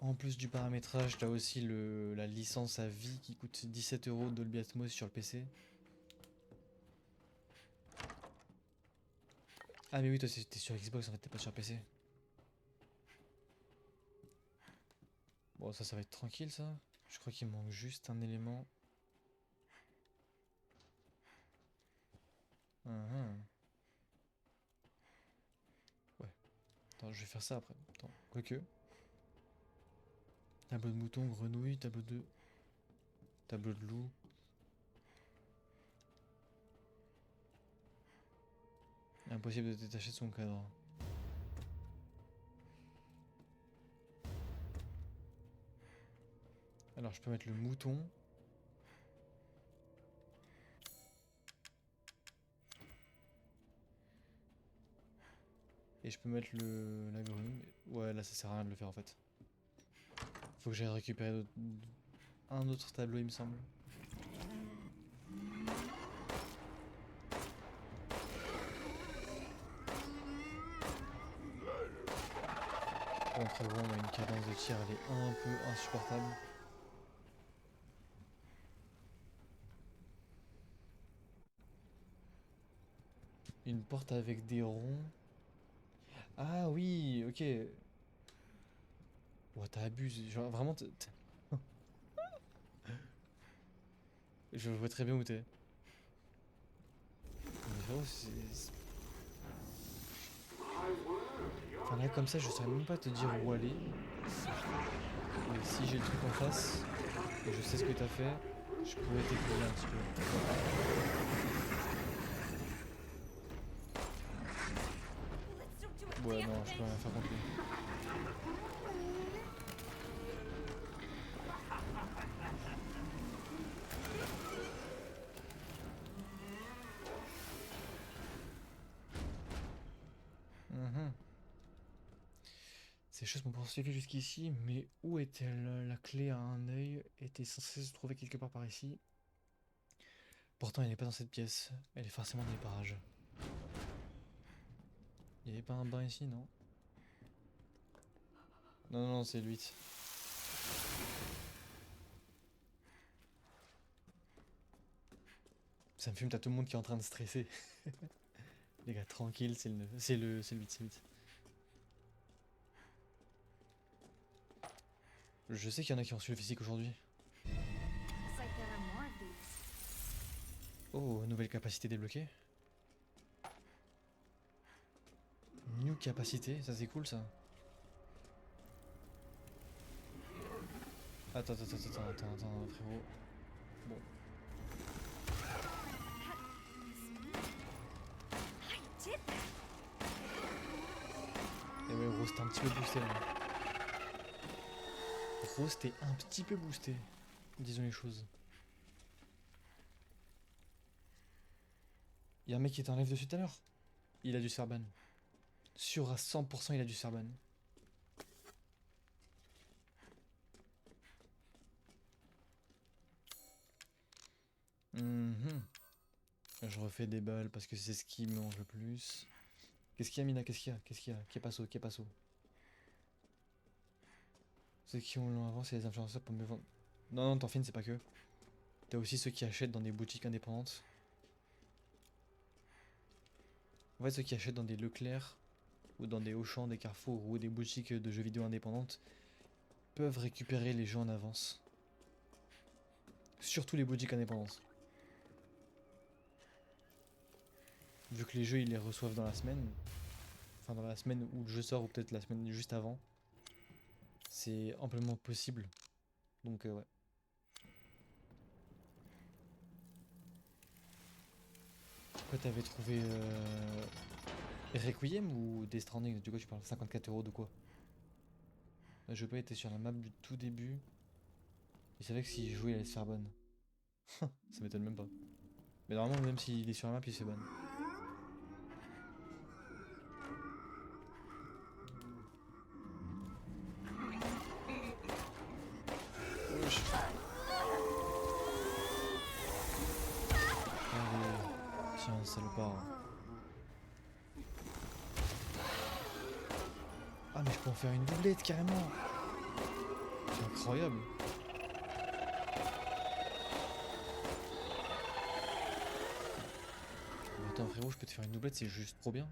En plus du paramétrage, t'as aussi la licence à vie qui coûte 17 € de Dolby Atmos sur le PC. Ah mais oui, toi t'es sur Xbox en fait, t'es pas sur PC. Bon, ça va être tranquille ça. Je crois qu'il manque juste un élément. Mhm. Ouais. Attends, je vais faire ça après. Attends, quoique. Tableau de mouton, grenouille, tableau de loup. Impossible de détacher de son cadre. Alors je peux mettre le mouton. Et je peux mettre la grenouille. Ouais, là ça sert à rien de le faire en fait. Faut que j'aille récupérer un autre tableau, il me semble. Bon, très gros, on a une cadence de tir, elle est un peu insupportable. Une porte avec des ronds. Ah oui, ok. Ouais, t'abuses. Genre, vraiment, je vois très bien où t'es. Mais frérot, enfin là, comme ça, je saurais même pas te dire où aller. Mais si j'ai le truc en face, et je sais ce que t'as fait, je pourrais t'éclairer un petit peu. Let's don't do a Ouais, damn non, je thing. peux rien faire contre lui. Mhm. Ces choses m'ont poursuivi jusqu'ici, mais où est-elle? La clé à un œil était censée se trouver quelque part par ici. Pourtant, elle n'est pas dans cette pièce. Elle est forcément dans les parages. Il n'y avait pas un bain ici, non? Non, non, non, c'est le 8. Ça me fume, t'as tout le monde qui est en train de stresser. Les gars, tranquille, c'est le 9. C'est le 8, c'est le 8. Je sais qu'il y en a qui ont su le physique aujourd'hui. Looks like there are more of these. Oh, nouvelle capacité débloquée. New capacité, ça c'est cool ça. Attends, frérot. Bon. I did that. Et ouais, Rose, t'es un petit peu boosté là. Rose, t'es un petit peu boosté. Disons les choses. Y'a un mec qui t'enlève dessus tout à l'heure. Il a du Serban. Sûr à 100%, il a du Serban. Mhm. Je refais des balles parce que c'est ce qui me mange le plus. Qu'est-ce qu'il y a, Mina? Qu'est-ce qu'il y a? Qu'est-ce qu'il y a? Qu'est passo? Ceux qui ont l'ont avant, c'est les influenceurs pour me vendre. Non, non, t'en finis, c'est pas que. T'as aussi ceux qui achètent dans des boutiques indépendantes. En fait, ceux qui achètent dans des Leclerc, ou dans des Auchan, des Carrefour, ou des boutiques de jeux vidéo indépendantes, peuvent récupérer les jeux en avance. Surtout les boutiques indépendantes. Vu que les jeux, ils les reçoivent dans la semaine. Enfin, dans la semaine où le jeu sort, ou peut-être la semaine juste avant. C'est amplement possible. Donc, ouais. Toi, t'avais trouvé Requiem ou Death Stranding? Du coup, tu parles 54 € de quoi? Le pas était sur la map du tout début. Il savait que s'il jouait, il allait se faire ban. Ça m'étonne même pas. Mais normalement, même s'il est sur la map, il se fait ban. Wesh. Allez, tiens, salopard. Ah, mais je peux en faire une doublette carrément. C'est incroyable. Mais attends, frérot, je peux te faire une doublette, c'est juste trop bien.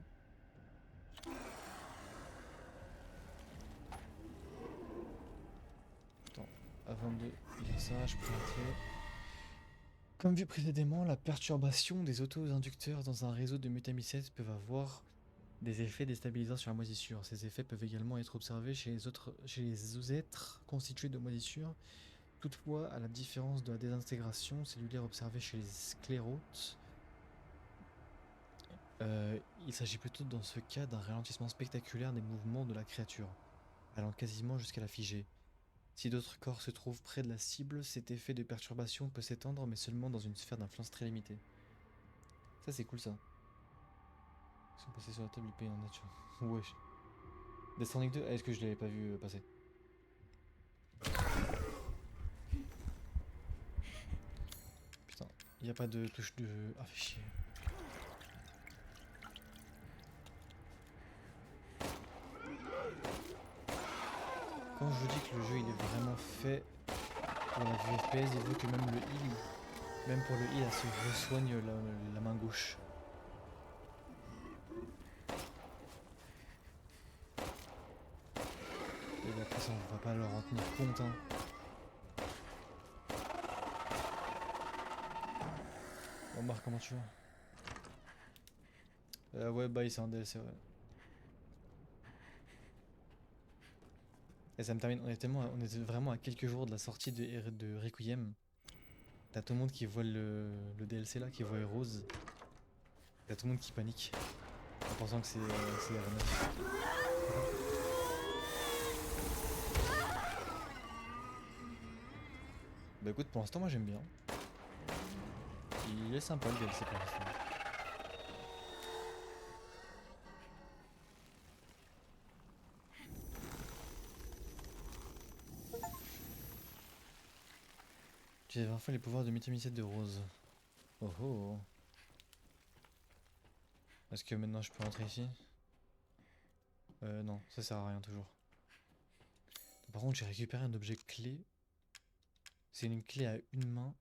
Attends, avant de lire ça, je peux rentrer. Comme vu précédemment, la perturbation des auto-inducteurs dans un réseau de mutamycètes peuvent avoir des effets déstabilisants sur la moisissure. Ces effets peuvent également être observés chez les êtres constitués de moisissure. Toutefois, à la différence de la désintégration cellulaire observée chez les sclérotes, il s'agit plutôt dans ce cas d'un ralentissement spectaculaire des mouvements de la créature, allant quasiment jusqu'à la figer. Si d'autres corps se trouvent près de la cible, cet effet de perturbation peut s'étendre, mais seulement dans une sphère d'influence très limitée. Ça c'est cool ça. Ils sont passés sur la table IP en nature. Wesh. Death Stranding 2, est-ce que je l'avais pas vu passer? Putain, y a pas de touche de... Ah fais chier. Quand je vous dis que le jeu il est vraiment fait pour la vue FPS, il veut que même le heal, même pour le heal, elle se resoigne la main gauche. Et bon, après ça on va pas leur en tenir compte hein. Bon Marc, comment tu vas? Ouais bah c'est un DLC ouais. Et ça me termine, on était vraiment à quelques jours de la sortie de Requiem. T'as tout le monde qui voit le DLC là, qui voit Rose. T'as tout le monde qui panique en pensant que c'est R9. Bah écoute, pour l'instant moi j'aime bien. Il est sympa le DLC pour l'instant. J'ai enfin les pouvoirs de mutamycète de Rose. Oh oh. Est-ce que maintenant je peux rentrer ici? Non, ça sert à rien toujours. Par contre j'ai récupéré un objet clé. C'est une clé à une main.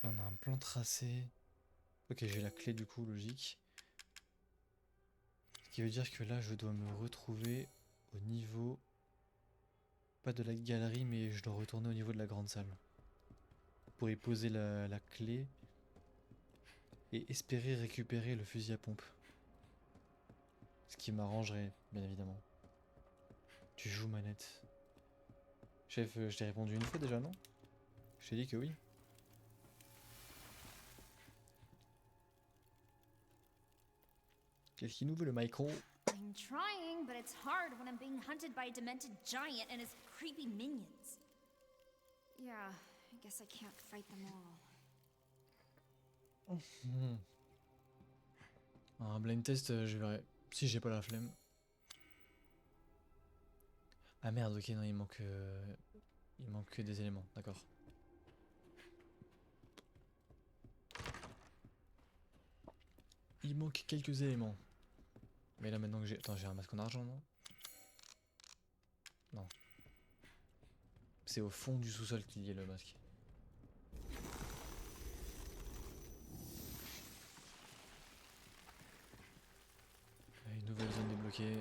Là on a un plan tracé. Ok, j'ai la clé du coup, logique. Ce qui veut dire que là je dois me retrouver au niveau... Pas de la galerie, mais je dois retourner au niveau de la grande salle. Pour y poser la clé. Et espérer récupérer le fusil à pompe. Ce qui m'arrangerait, bien évidemment. Tu joues manette. Chef, je t'ai répondu une fois déjà, non? Je t'ai dit que oui. Qu'est-ce qu'il nous veut le micro? I'm trying, but it's hard when I'm being hunted by a demented giant and his creepy minions. Yeah, I guess I can't fight them all. Un blind test, je verrai. Si j'ai pas la flemme. Ah merde, ok, non, il manque que des éléments, d'accord. Il manque quelques éléments. Mais là maintenant que j'ai... Attends, j'ai un masque en argent, non? Non. C'est au fond du sous-sol qu'il y a le masque. Une nouvelle zone débloquée.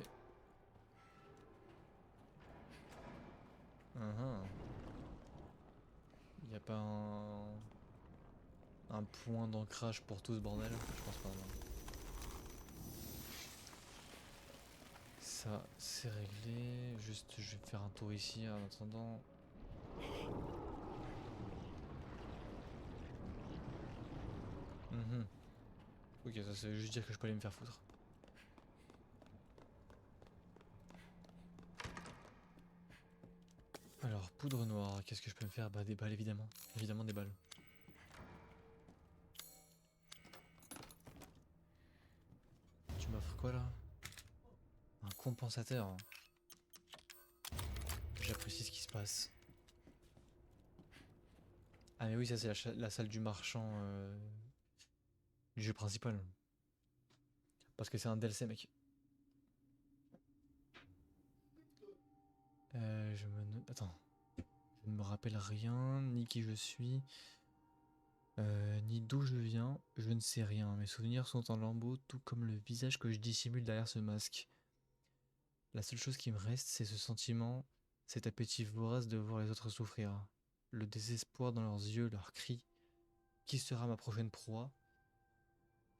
Il n'y a pas un point d'ancrage pour tout ce bordel? Je pense pas. Non. Ça, c'est réglé. Juste, je vais faire un tour ici en attendant. Ok, ça, ça veut juste dire que je peux aller me faire foutre. Alors, poudre noire, qu'est-ce que je peux me faire? Bah, des balles, évidemment. Évidemment, des balles. Tu m'offres quoi, là? Un compensateur. J'apprécie ce qui se passe. Ah, mais oui, ça, c'est la salle du marchand du jeu principal. Parce que c'est un DLC, mec. Je me note... Attends. Je ne me rappelle rien, ni qui je suis, ni d'où je viens. Je ne sais rien. Mes souvenirs sont en lambeaux, tout comme le visage que je dissimule derrière ce masque. La seule chose qui me reste, c'est ce sentiment, cet appétit vorace de voir les autres souffrir. Le désespoir dans leurs yeux, leurs cris. qui sera ma prochaine proie.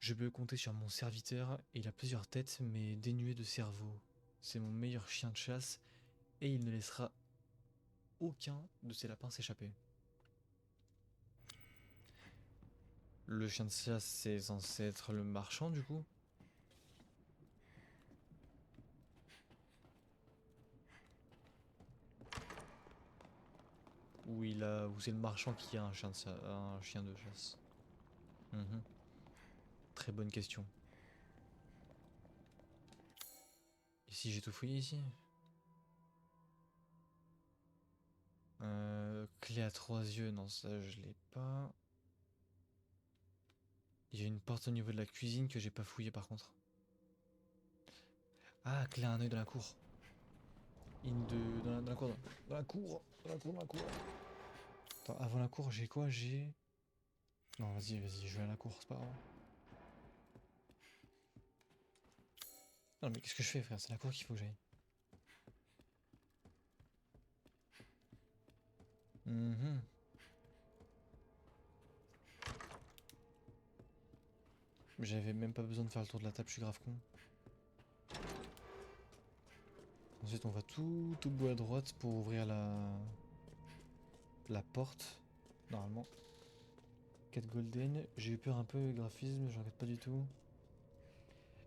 Je peux compter sur mon serviteur, et il a plusieurs têtes mais dénué de cerveau. C'est mon meilleur chien de chasse, et il ne laissera aucun de ses lapins s'échapper. Le chien de chasse, c'est censé être le marchand du coup? Ou c'est le marchand qui a un chien de chasse? Mhm. Très bonne question. Et si j'ai tout fouillé ici? Clé à 3 yeux, non ça je l'ai pas. Il y a une porte au niveau de la cuisine que j'ai pas fouillé par contre. Ah, clé à un œil dans la cour. Dans la cour. Dans la cour. Dans la cour, dans la cour. Attends, avant la cour, j'ai quoi? J'ai... Non, vas-y, je vais à la cour, c'est pas grave. Non, mais qu'est-ce que je fais, frère? C'est la cour qu'il faut que j'aille. Mhm. J'avais même pas besoin de faire le tour de la table, je suis grave con. Ensuite, on va tout au bout à droite pour ouvrir la porte, normalement. 4 golden, j'ai eu peur un peu, le graphisme, je regrette pas du tout.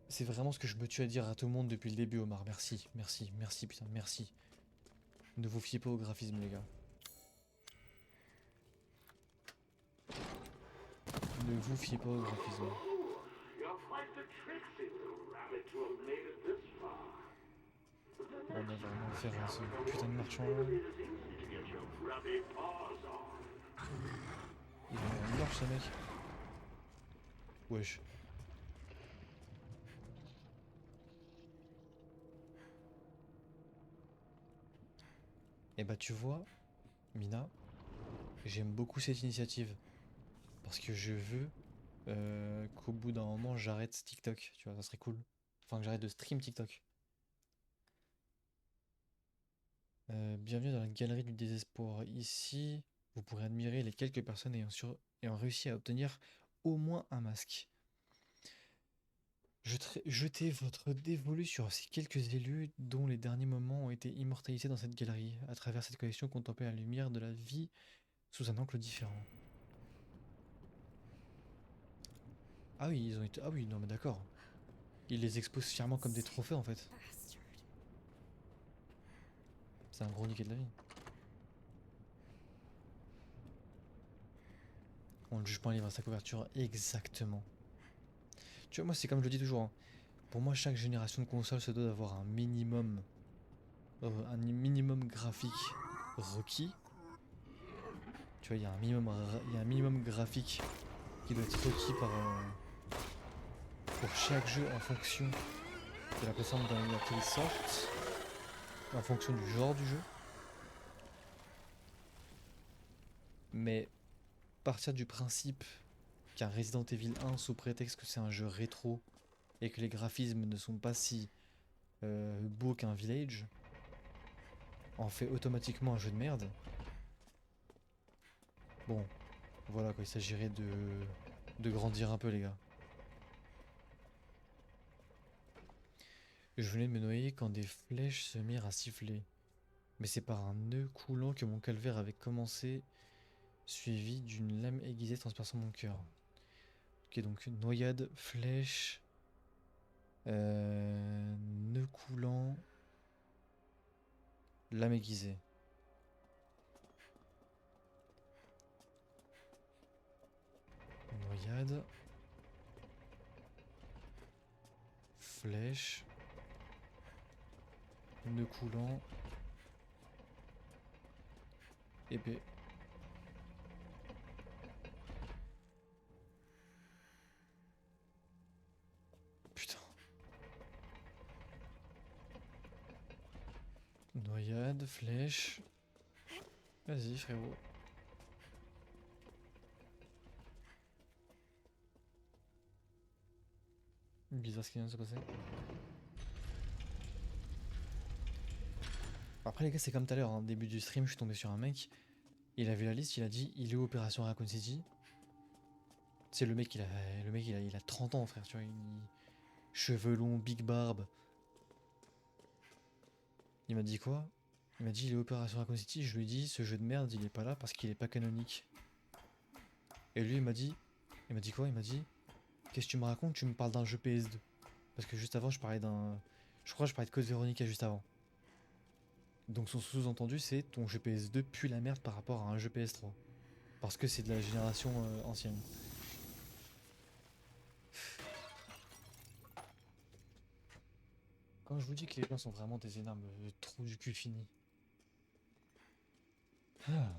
C'est vraiment ce que je me tue à dire à tout le monde depuis le début, Omar. Merci, merci, merci, putain, merci. Ne vous fiez pas au graphisme, les gars. Ne vous fiez pas au graphisme. On va vraiment faire ce putain de marchand là. Il est en marche, ce mec. Wesh. Et bah tu vois, Mina, j'aime beaucoup cette initiative. Parce que je veux qu'au bout d'un moment j'arrête TikTok, tu vois, ça serait cool. Enfin que j'arrête de stream TikTok. Bienvenue dans la galerie du désespoir. Ici, vous pourrez admirer les quelques personnes ayant réussi à obtenir au moins un masque. Jetez votre dévolu sur ces quelques élus dont les derniers moments ont été immortalisés dans cette galerie. À travers cette collection, contemplez la lumière de la vie sous un angle différent. Ah oui, ils ont été... Ah oui, non mais d'accord. Ils les exposent fièrement comme des trophées en fait. Bastard. C'est un gros niqué de la vie. On ne juge pas un livre à sa couverture, exactement. Tu vois, moi c'est comme je le dis toujours, hein. Pour moi chaque génération de consoles se doit d'avoir un minimum graphique requis. Tu vois, il y a un minimum graphique qui doit être requis pour chaque jeu en fonction de la plateforme dans laquelle il sortent, en fonction du genre du jeu. Mais partir du principe qu'un Resident Evil 1, sous prétexte que c'est un jeu rétro et que les graphismes ne sont pas si beaux qu'un Village, en fait automatiquement un jeu de merde. Bon, voilà quoi, il s'agirait de grandir un peu les gars. Je venais de me noyer quand des flèches se mirent à siffler. Mais c'est par un nœud coulant que mon calvaire avait commencé, suivi d'une lame aiguisée transperçant mon cœur. Ok, donc noyade, flèche, nœud coulant, lame aiguisée. Noyade, flèche, nœud coulant, épée. Putain. Noyade, flèche. Vas-y frérot. Bizarre ce qui vient de se passer. Après les gars c'est comme tout à l'heure, hein. Début du stream je suis tombé sur un mec. Il a vu la liste, il a dit il est où Opération Raccoon City. Tu sais, le mec il a 30 ans, frère, tu vois. Cheveux longs, big barbe. Il m'a dit quoi? Il m'a dit il est Opération Raccoon City. Je lui ai dit ce jeu de merde, il est pas là parce qu'il est pas canonique. Et lui, il m'a dit quoi? Il m'a dit qu'est-ce que tu me racontes? Tu me parles d'un jeu PS2. Parce que juste avant, je parlais d'un. Je crois que je parlais de Code Veronica juste avant. Donc son sous-entendu, c'est ton jeu PS2 pue la merde par rapport à un jeu PS3. Parce que c'est de la génération ancienne. Quand je vous dis que les gens sont vraiment des énormes trous du cul finis. Ah.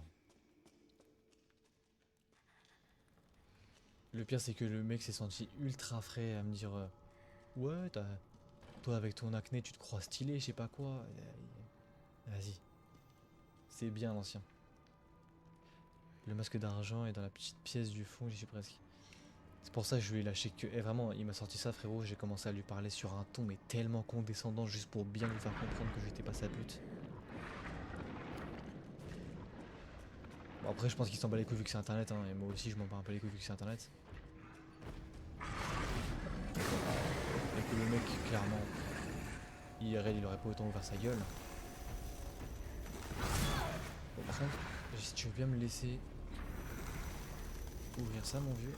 Le pire, c'est que le mec s'est senti ultra frais à me dire ouais, toi avec ton acné, tu te crois stylé, je sais pas quoi. Vas-y. C'est bien l'ancien. Le masque d'argent est dans la petite pièce du fond, j'y suis presque. C'est pour ça que je lui ai lâché que. Et vraiment, il m'a sorti ça, frérot. J'ai commencé à lui parler sur un ton, mais tellement condescendant, juste pour bien lui faire comprendre que j'étais pas sa pute. Bon, après, je pense qu'il s'en bat les couilles vu que c'est internet, hein, et moi aussi, je m'en bats un peu les couilles vu que c'est internet. Et que le mec, clairement, IRL, il aurait pas autant ouvert sa gueule. Bon, par contre, si tu veux bien me laisser ouvrir ça, mon vieux.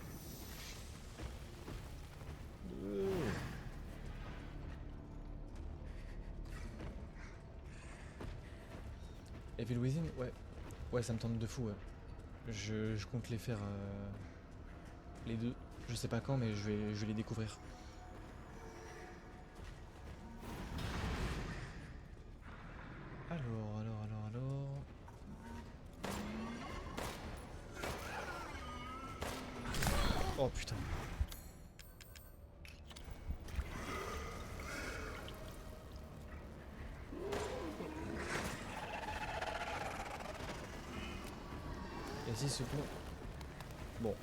Evil Within, ouais. Ouais, ça me tente de fou, ouais. Je compte les faire les deux. Je sais pas quand, mais je vais les découvrir. Alors. Oh putain. Vas-y, ce plan. Bon.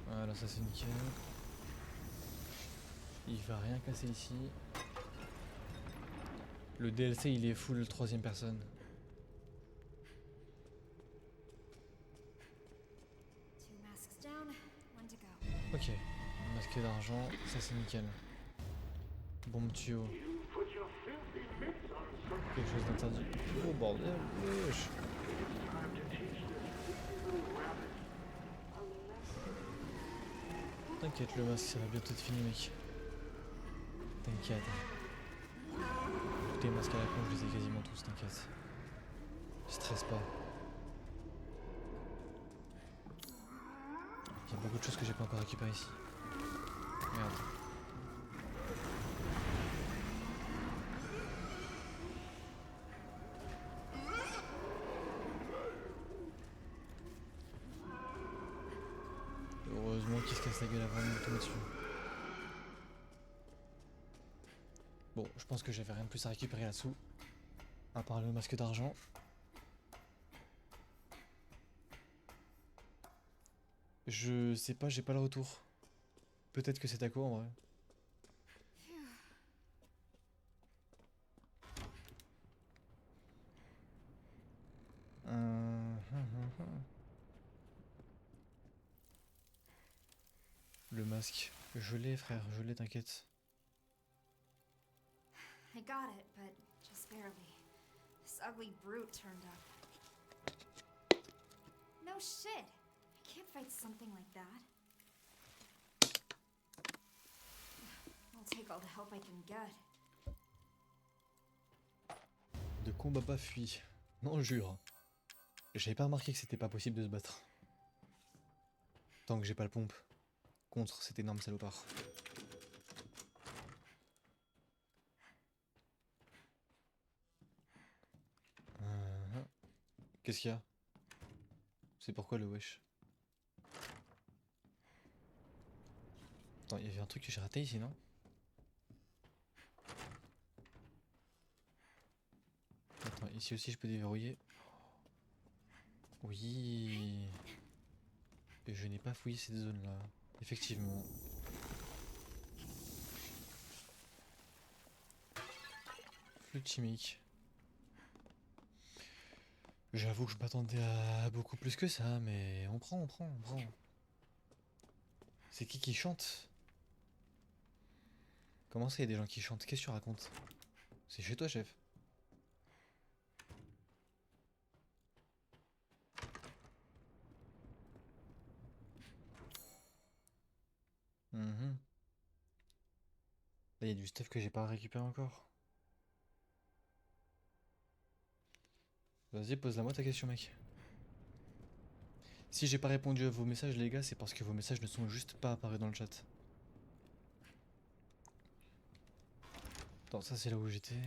Voilà, ça c'est nickel. Il va rien casser ici. Le DLC il est full troisième personne. Two masks down, one to go. Ok. Masque d'argent, ça c'est nickel. Bombe tuyau. Quelque chose d'interdit. Oh bordel, wesh. T'inquiète, le masque ça va bientôt être fini, mec. T'inquiète. Tous les masques à la con, je les ai quasiment tous, t'inquiète. Stresse pas. Il y a beaucoup de choses que j'ai pas encore récupérées ici. Merde. Heureusement qu'il se casse la gueule avant de me tomber dessus. Bon, je pense que j'avais rien de plus à récupérer là-dessous. À part le masque d'argent. Je sais pas, j'ai pas le retour. Peut-être que c'est à quoi en vrai. Le masque. Je l'ai, frère, je l'ai, t'inquiète. I got it, but just barely. This ugly brute turned up. No shit. I can't fight something like that. I'll take all the help I can get. De combat pas fui. Non, jure. J'avais pas remarqué que c'était pas possible de se battre. Tant que j'ai pas le pompe. Contre cet énorme salopard. Qu'est-ce qu'il y a? C'est pourquoi le wesh? Attends, il y avait un truc que j'ai raté ici, non? Attends, ici aussi je peux déverrouiller. Oui. Et je n'ai pas fouillé cette zone-là. Effectivement. Flûte chimique. J'avoue que je m'attendais à beaucoup plus que ça, mais on prend. C'est qui chante? Comment ça, il y a des gens qui chantent? Qu'est-ce que tu racontes? C'est chez toi, chef. Mhm. Là, il y a du stuff que j'ai pas récupéré encore. Vas-y, pose-la moi ta question, mec. Si j'ai pas répondu à vos messages, les gars, c'est parce que vos messages ne sont juste pas apparus dans le chat. Attends, ça c'est là où j'étais.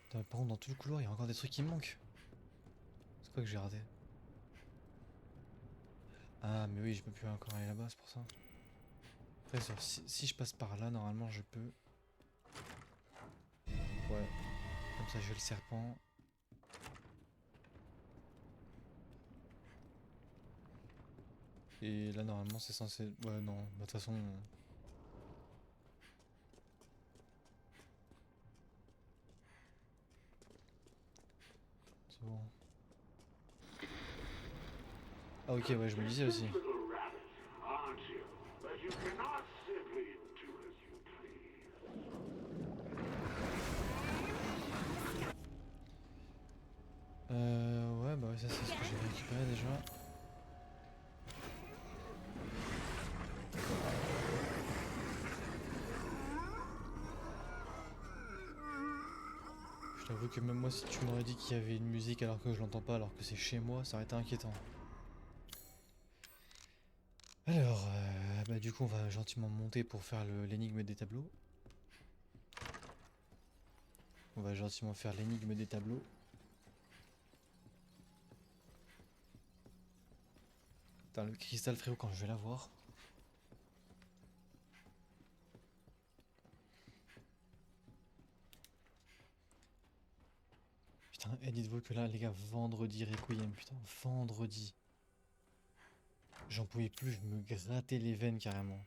Par contre, dans tout le couloir, il y a encore des trucs qui me manquent. C'est quoi que j'ai raté? Ah, mais oui, je peux plus encore aller là-bas, c'est pour ça. Après, si je passe par là, normalement, je peux. Ouais. Comme ça, j'ai le serpent. Et là, normalement, c'est censé... Ouais, non. Bah, de toute façon... C'est bon. Ah, ok, ouais, je me disais aussi. Ouais, bah ouais, ça c'est ce que j'ai récupéré déjà. Je t'avoue que même moi, si tu m'aurais dit qu'il y avait une musique alors que je l'entends pas, alors que c'est chez moi, ça aurait été inquiétant. Alors, bah du coup, on va gentiment monter pour faire l'énigme des tableaux. On va gentiment faire l'énigme des tableaux. Putain, le cristal frérot, quand je vais l'avoir. Putain, et dites-vous que là, les gars, vendredi Requiem, putain, vendredi. J'en pouvais plus, je me grattais les veines carrément.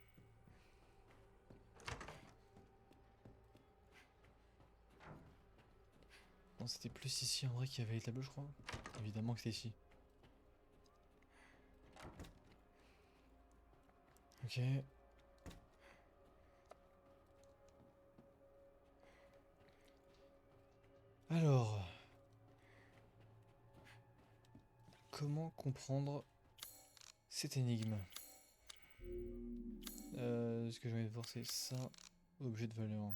Non, c'était plus ici en vrai qu'il y avait les tableaux, je crois. Évidemment que c'était ici. Ok. Alors. Comment comprendre cette énigme? Ce que je viens de voir, c'est ça. Objet de valeur.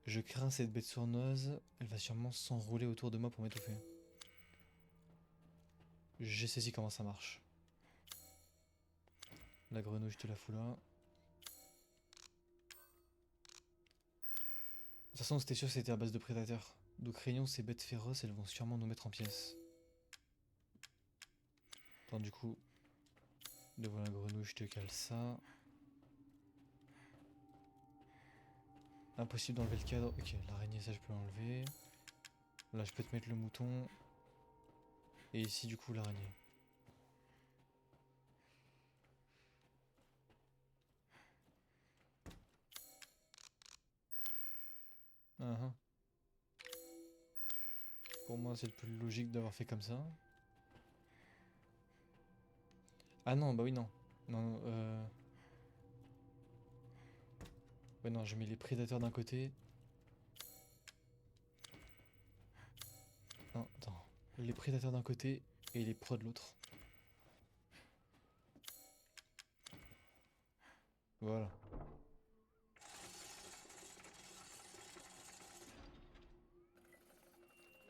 Je crains cette bête sournoise. Elle va sûrement s'enrouler autour de moi pour m'étouffer. J'ai saisi comment ça marche. La grenouille, je te la fous là. De toute façon, c'était sûr que c'était à base de prédateurs. Donc craignons ces bêtes féroces, elles vont sûrement nous mettre en pièces. Attends, du coup, devant la grenouille, je te cale ça. Impossible d'enlever le cadre. Ok, l'araignée, ça je peux l'enlever. Là, je peux te mettre le mouton. Et ici, du coup, l'araignée. Uh-huh. Pour moi, c'est le plus logique d'avoir fait comme ça. Ah non, bah oui, non. Non, ouais, non, je mets les prédateurs d'un côté. Non, attends. Les prédateurs d'un côté et les proies de l'autre. Voilà.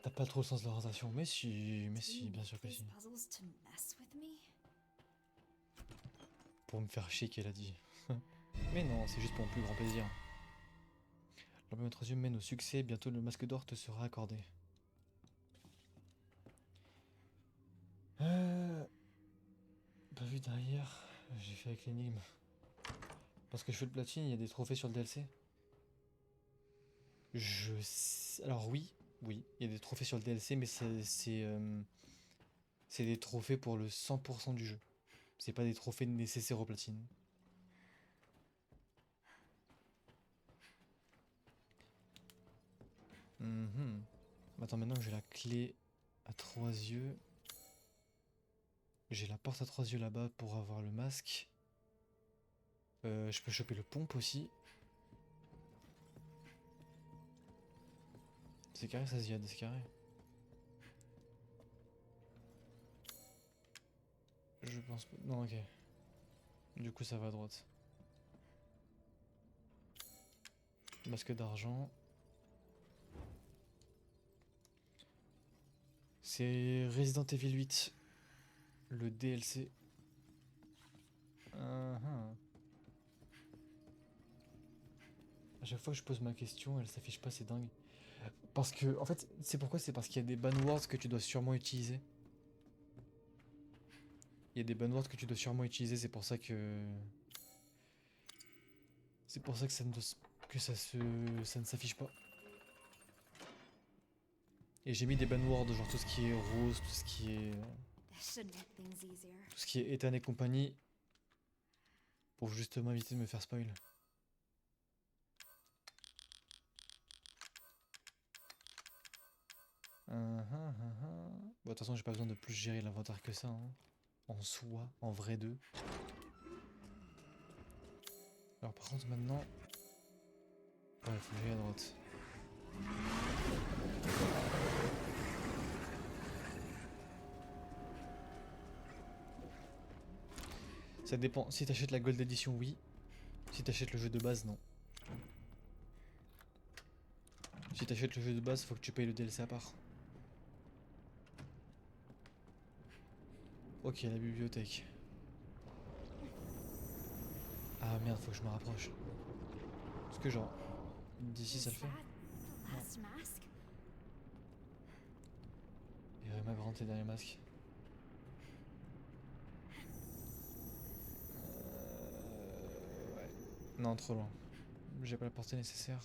T'as pas trop le sens de l'orientation, mais si, bien sûr que si. Puzzles to mess with me? Pour me faire chier qu'elle a dit. Mais non, c'est juste pour mon plus grand plaisir. L'emblème de yeux mène au succès, bientôt le masque d'or te sera accordé. Pas vu derrière, j'ai fait avec l'énigme. Parce que je fais le platine, il y a des trophées sur le DLC. Alors oui, Oui, il y a des trophées sur le DLC, mais c'est des trophées pour le 100% du jeu. C'est pas des trophées nécessaires aux platines. Mhm. Attends, maintenant que j'ai la clé à 3 yeux, j'ai la porte à 3 yeux là-bas pour avoir le masque. Je peux choper le pompe aussi. C'est carré ça, Ziad, c'est carré. Je pense pas. Non, ok. Du coup, ça va à droite. Masque d'argent. C'est Resident Evil 8. Le DLC. Ah. À chaque fois que je pose ma question, elle s'affiche pas, c'est dingue. Parce que, en fait, c'est pourquoi? C'est parce qu'il y a des banwords que tu dois sûrement utiliser. Il y a des banwords que tu dois sûrement utiliser, c'est pour ça que... C'est pour ça que ça ne s'affiche pas. Et j'ai mis des banwords, genre tout ce qui est rose, tout ce qui est... This should make things easier. Tout ce qui est Ethan et compagnie. Pour justement éviter de me faire spoil. Bon, de toute façon, j'ai pas besoin de plus gérer l'inventaire que ça, hein. En soi, en vrai d'eux. Alors par contre maintenant... Ouais, faut que j'aille à droite. Ça dépend. Si t'achètes la Gold Edition, oui. Si t'achètes le jeu de base, non. Si t'achètes le jeu de base, faut que tu payes le DLC à part. Ok, la bibliothèque. Ah merde, faut que je me rapproche. Parce que genre, d'ici ça le fait. The last mask? Et ma grande tes derniers masques. Ouais. Non, trop loin. J'ai pas la portée nécessaire.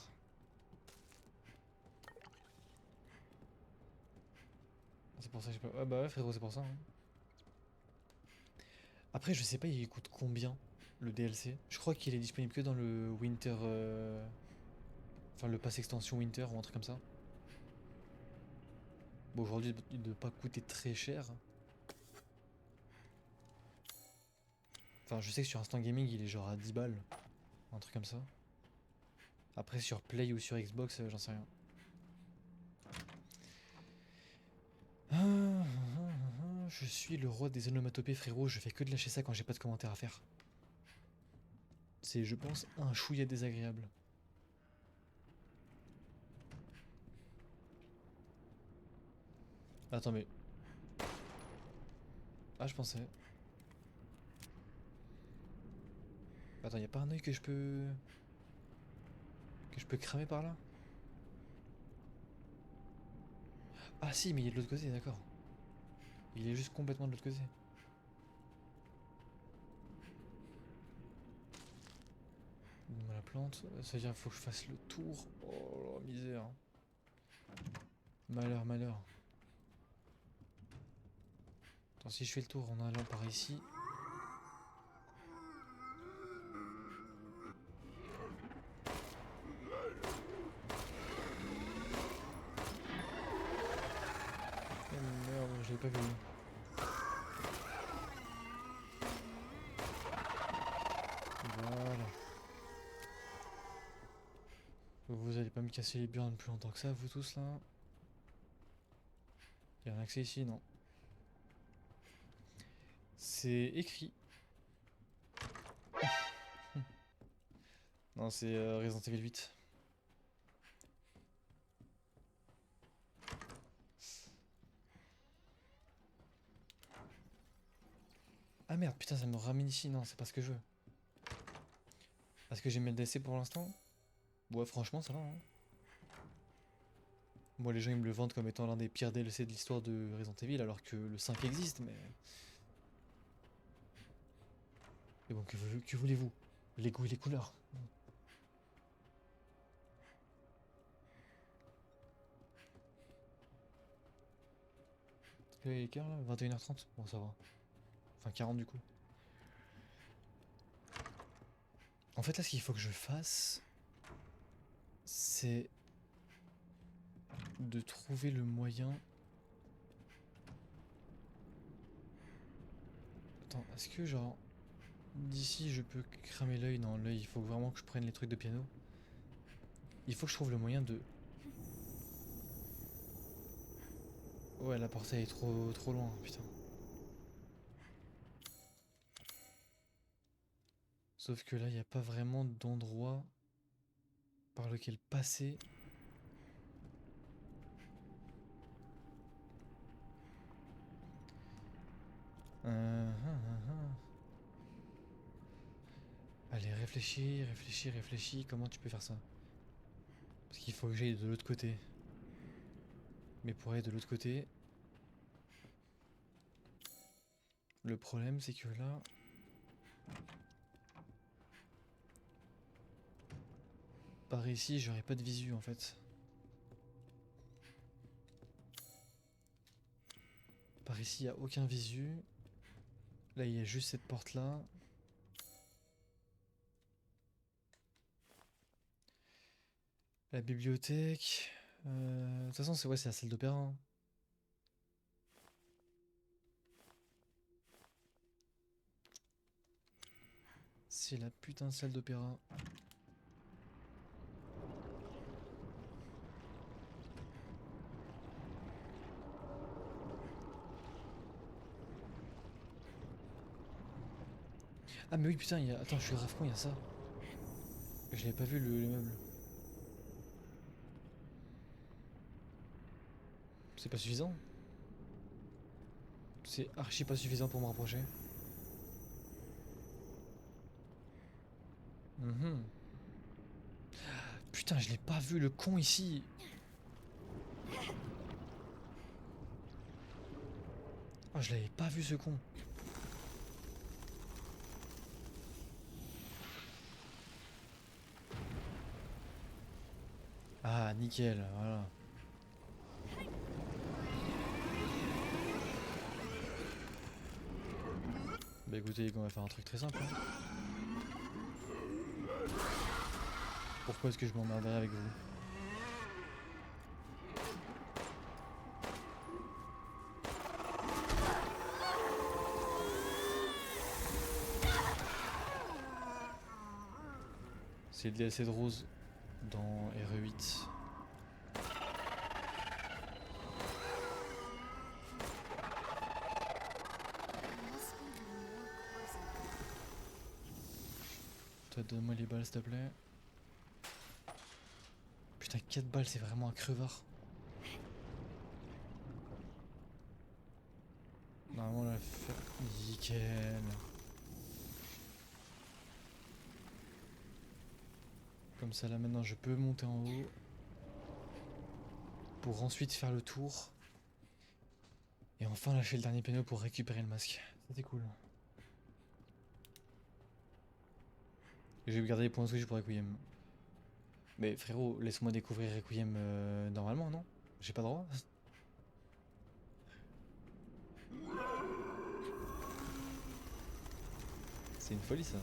C'est pour ça que j'ai pas... Ah bah ouais frérot, c'est pour ça, hein. Après, je sais pas, il coûte combien le DLC. Je crois qu'il est disponible que dans le Winter... Enfin, le pass extension Winter ou un truc comme ça. Bon, aujourd'hui, il ne doit pas coûter très cher. Enfin, je sais que sur Instant Gaming, il est genre à 10 balles. Un truc comme ça. Après, sur Play ou sur Xbox, j'en sais rien. Je suis le roi des onomatopées, frérot. Je fais que de lâcher ça quand j'ai pas de commentaires à faire. C'est, je pense, un chouïa désagréable. Attends, mais... Ah, je pensais... Attends, y a pas un œil que je peux... Que je peux cramer par là? Ah si, mais il est de l'autre côté, d'accord. Il est juste complètement de l'autre côté. La plante, ça veut dire qu'il faut que je fasse le tour. Oh, misère. Malheur, malheur. Attends, si je fais le tour en allant par ici... Oh merde, je l'ai pas vu. Voilà. Vous allez pas me casser les burnes plus longtemps que ça, vous tous là. Il y a un accès ici, non? C'est écrit. Non, c'est Resident Evil 8. Ah merde, putain, ça me ramène ici. Non, c'est pas ce que je veux. Est-ce que j'ai mis le DLC pour l'instant? Ouais, franchement, ça va, hein. Moi, les gens, ils me le vendent comme étant l'un des pires DLC de l'histoire de Resident Evil, alors que le 5 existe, mais... Mais bon, que voulez-vous? Les goûts et les couleurs. Quel est l'heure là? 21h30? Bon, ça va. Enfin, 40 du coup. En fait, là, ce qu'il faut que je fasse, c'est de trouver le moyen. Attends, est-ce que genre d'ici je peux cramer l'œil? Non, l'œil, il faut vraiment que je prenne les trucs de piano. Il faut que je trouve le moyen de. Ouais, la portée est trop loin, putain. Sauf que là, il n'y a pas vraiment d'endroit par lequel passer. Allez, réfléchis. Comment tu peux faire ça? Parce qu'il faut que j'aille de l'autre côté. Mais pour aller de l'autre côté, le problème c'est que là, par ici, j'aurais pas de visu en fait. Par ici, il n'y a aucun visu. Là, il y a juste cette porte là. La bibliothèque. De toute façon, c'est ouais, c'est la salle d'opéra, hein. C'est la putain de salle d'opéra. Ah mais oui putain, il y a. Attends, je suis grave con, il y a ça. Je l'avais pas vu le meuble. C'est pas suffisant. C'est archi pas suffisant pour me rapprocher. Mhm. Putain, je l'ai pas vu le con ici. Oh, je l'avais pas vu ce con. Ah, nickel, voilà. Bah écoutez, on va faire un truc très simple, hein. Pourquoi est-ce que je m'emmerderais avec vous? C'est le DLC de Rose dans RE8. Toi, donne-moi les balles, s'il te plaît. Putain, 4 balles, c'est vraiment un crevard. Normalement, la faire. Nickel. Comme ça, là, maintenant, je peux monter en haut. Pour ensuite faire le tour. Et enfin lâcher le dernier piano pour récupérer le masque. C'était cool. Et je vais garder les points de Switch pour Requiem. Mais frérot, laisse-moi découvrir Requiem normalement, non? J'ai pas le droit? C'est une folie ça.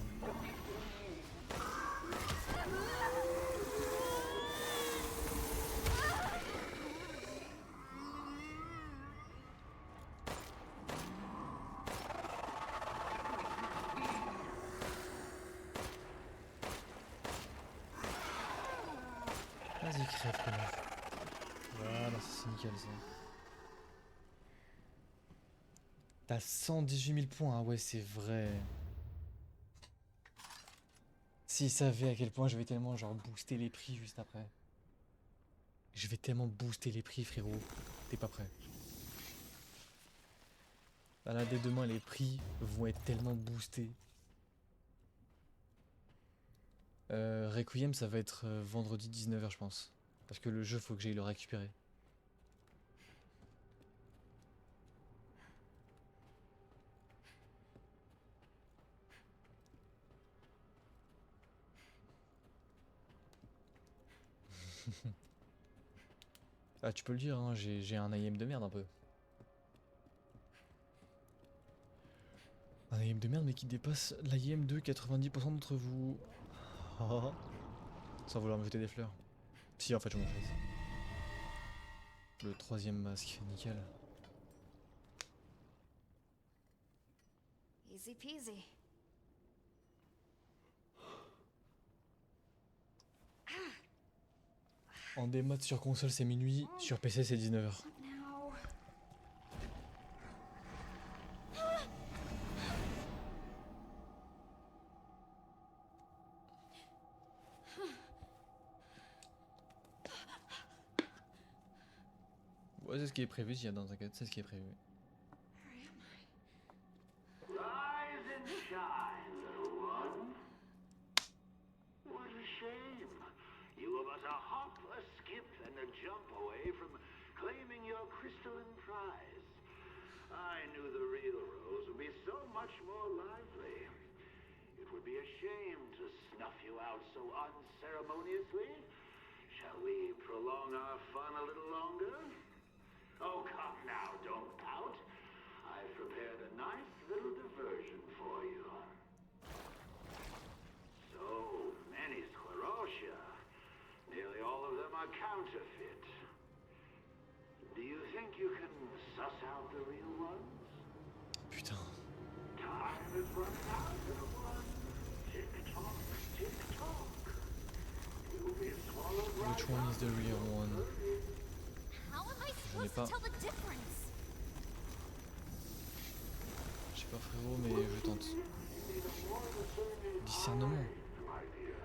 Vas-y, crève, connard. Voilà, c'est nickel ça. T'as 118 000 points, ah ouais, c'est vrai. S'ils savaient à quel point je vais tellement genre booster les prix juste après. Je vais tellement booster les prix, frérot. T'es pas prêt. Là, dès demain, les prix vont être tellement boostés. Requiem, ça va être vendredi 19h, je pense. Parce que le jeu, faut que j'aille le récupérer. Ah, tu peux le dire, hein, j'ai un IM de merde un peu. game de merde mais qui dépasse l'IM de 90% d'entre vous. Ah. Sans vouloir me jeter des fleurs. Si en fait je m'en fais. Le troisième masque, nickel. Easy peasy. En démat sur console c'est minuit, sur PC c'est 19h. Now. Ouais c'est ce qui est prévu, s'il y a dans un cadre, c'est ce qui est prévu. Rise and shine, little one. What a shame. You were but a hop, a skip, and a jump away from claiming your crystalline prize. I knew the real Rose would be so much more lively. It would be a shame to snuff you out so unceremoniously. Shall we prolong our fun a little longer? Oh, come now, don't pout. I've prepared a nice little diversion for you. So many sclerotia. Nearly all of them are counterfeit. Do you think you can suss out the real ones? Putain. Time is running out, little one. Tick-tock, tick-tock. You'll be swallowed right Which one is the real one? How am I J'en ai supposed pas. to tell the difference? Je sais pas frérot mais je tente. Discernement. my dear.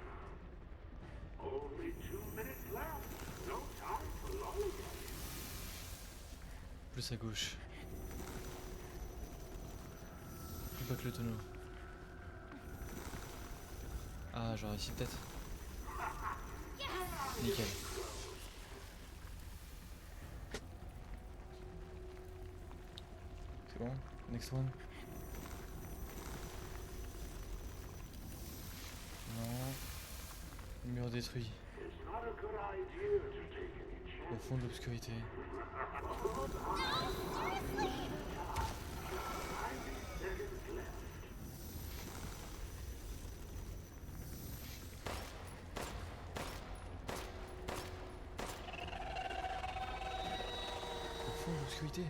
Only 2 minutes left. No time for lollygagging. Plus à gauche. Plus bas que le tonneau. Ah j'aurais ici peut-être. Nickel. C'est bon. Next one. Non. Mur détruit. It's not a good idea to take any Au chances. fond de l'obscurité. Au fond de l'obscurité.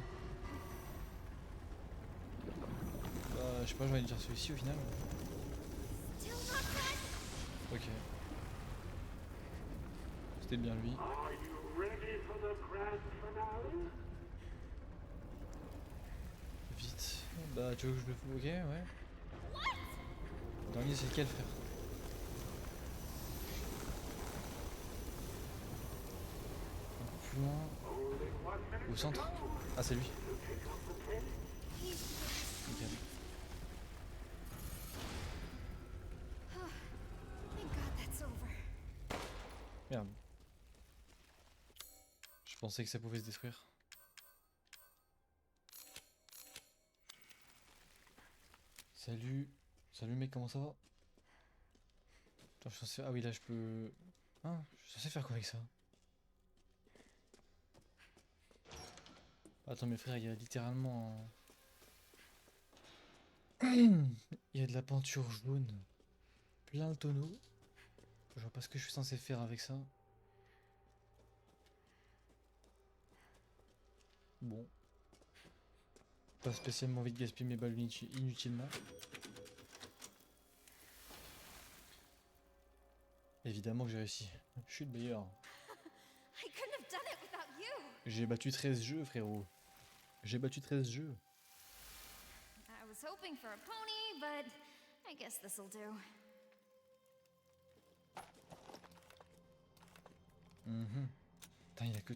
Bah je sais pas, j'aurais dû dire celui-ci au final. Still not done? Ok. C'était bien lui. Are you ready for the grand finale? Vite. Bah tu veux que je le fasse? Ok ouais. Le dernier c'est lequel frère? Un peu plus loin. Au centre? Ah c'est lui. Nickel. Thank God that's over. Merde. Je pensais que ça pouvait se détruire. Salut. Salut mec, comment ça va? Attends, je suis censé... Ah oui là je peux... Ah, je suis censé faire quoi avec ça? Attends mes frères, il y a littéralement... Il y a de la peinture jaune. Plein le tonneau. Je vois pas ce que je suis censé faire avec ça. Bon. Pas spécialement envie de gaspiller mes balles inutilement. Évidemment que j'ai réussi. Je suis le meilleur. I couldn't have done it without you. J'ai battu 13 jeux frérot. J'ai battu 13 jeux. I was hoping for a pony, but I guess this'll do. Putain il a que...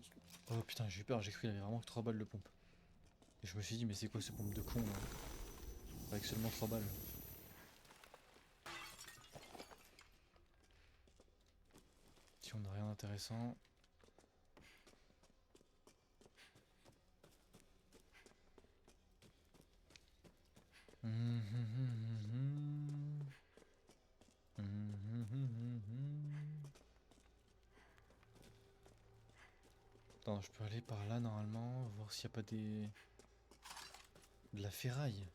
Oh putain j'ai eu peur, j'ai cru qu'il avait vraiment que 3 balles de pompe. Et je me suis dit mais c'est quoi ce pompe de con là? Avec seulement 3 balles. Si on n'a rien d'intéressant. Attends, je peux aller par là normalement, voir s'il n'y a pas des... de la ferraille.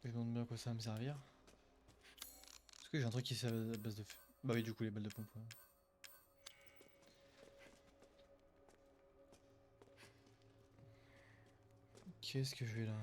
Je me demande bien à quoi ça va me servir. Est-ce que j'ai un truc qui sert à la base de feu? Bah oui, du coup, les balles de pompe. Ouais. Qu'est-ce que je vais là?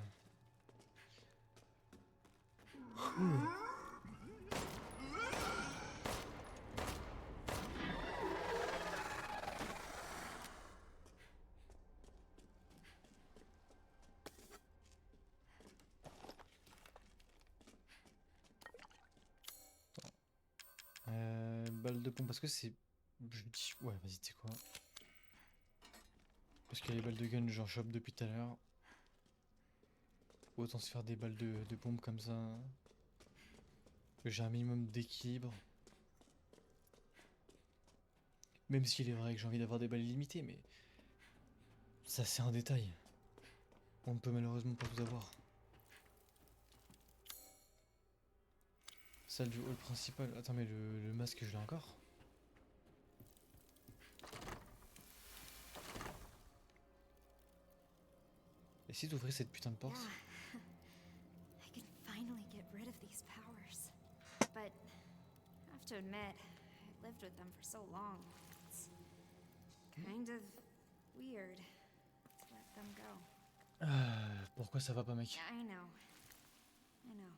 Balles de pompe, parce que c'est... Je dis... Ouais, vas-y, tu sais quoi? Parce que les balles de gun, j'en chope depuis tout à l'heure. Autant se faire des balles de pompe comme ça. J'ai un minimum d'équilibre. Même s'il est vrai que j'ai envie d'avoir des balles illimitées, mais... Ça, c'est un détail. On ne peut malheureusement pas tout avoir. Salle du hall principal. Attends, mais le masque, je l'ai encore? Et si t'ouvrais cette putain de porte? Yeah. I can finally get rid of these powers. But I have to admit, I've lived with them for so long. It's kind of weird to let them go. Pourquoi ça va pas, mec? I know. I know.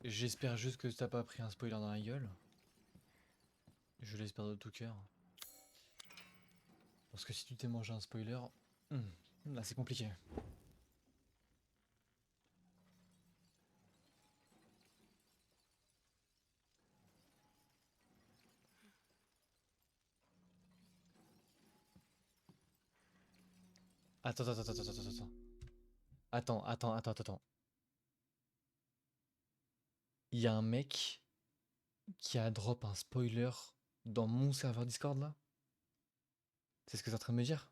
J'espère juste que t'as pas pris un spoiler dans la gueule. Je l'espère de tout cœur. Parce que si tu t'es mangé un spoiler, là c'est compliqué. Attends, attends, attends, attends, attends, attends. Attends. Il y a un mec qui a drop un spoiler dans mon serveur Discord là? C'est ce que t'es en train de me dire?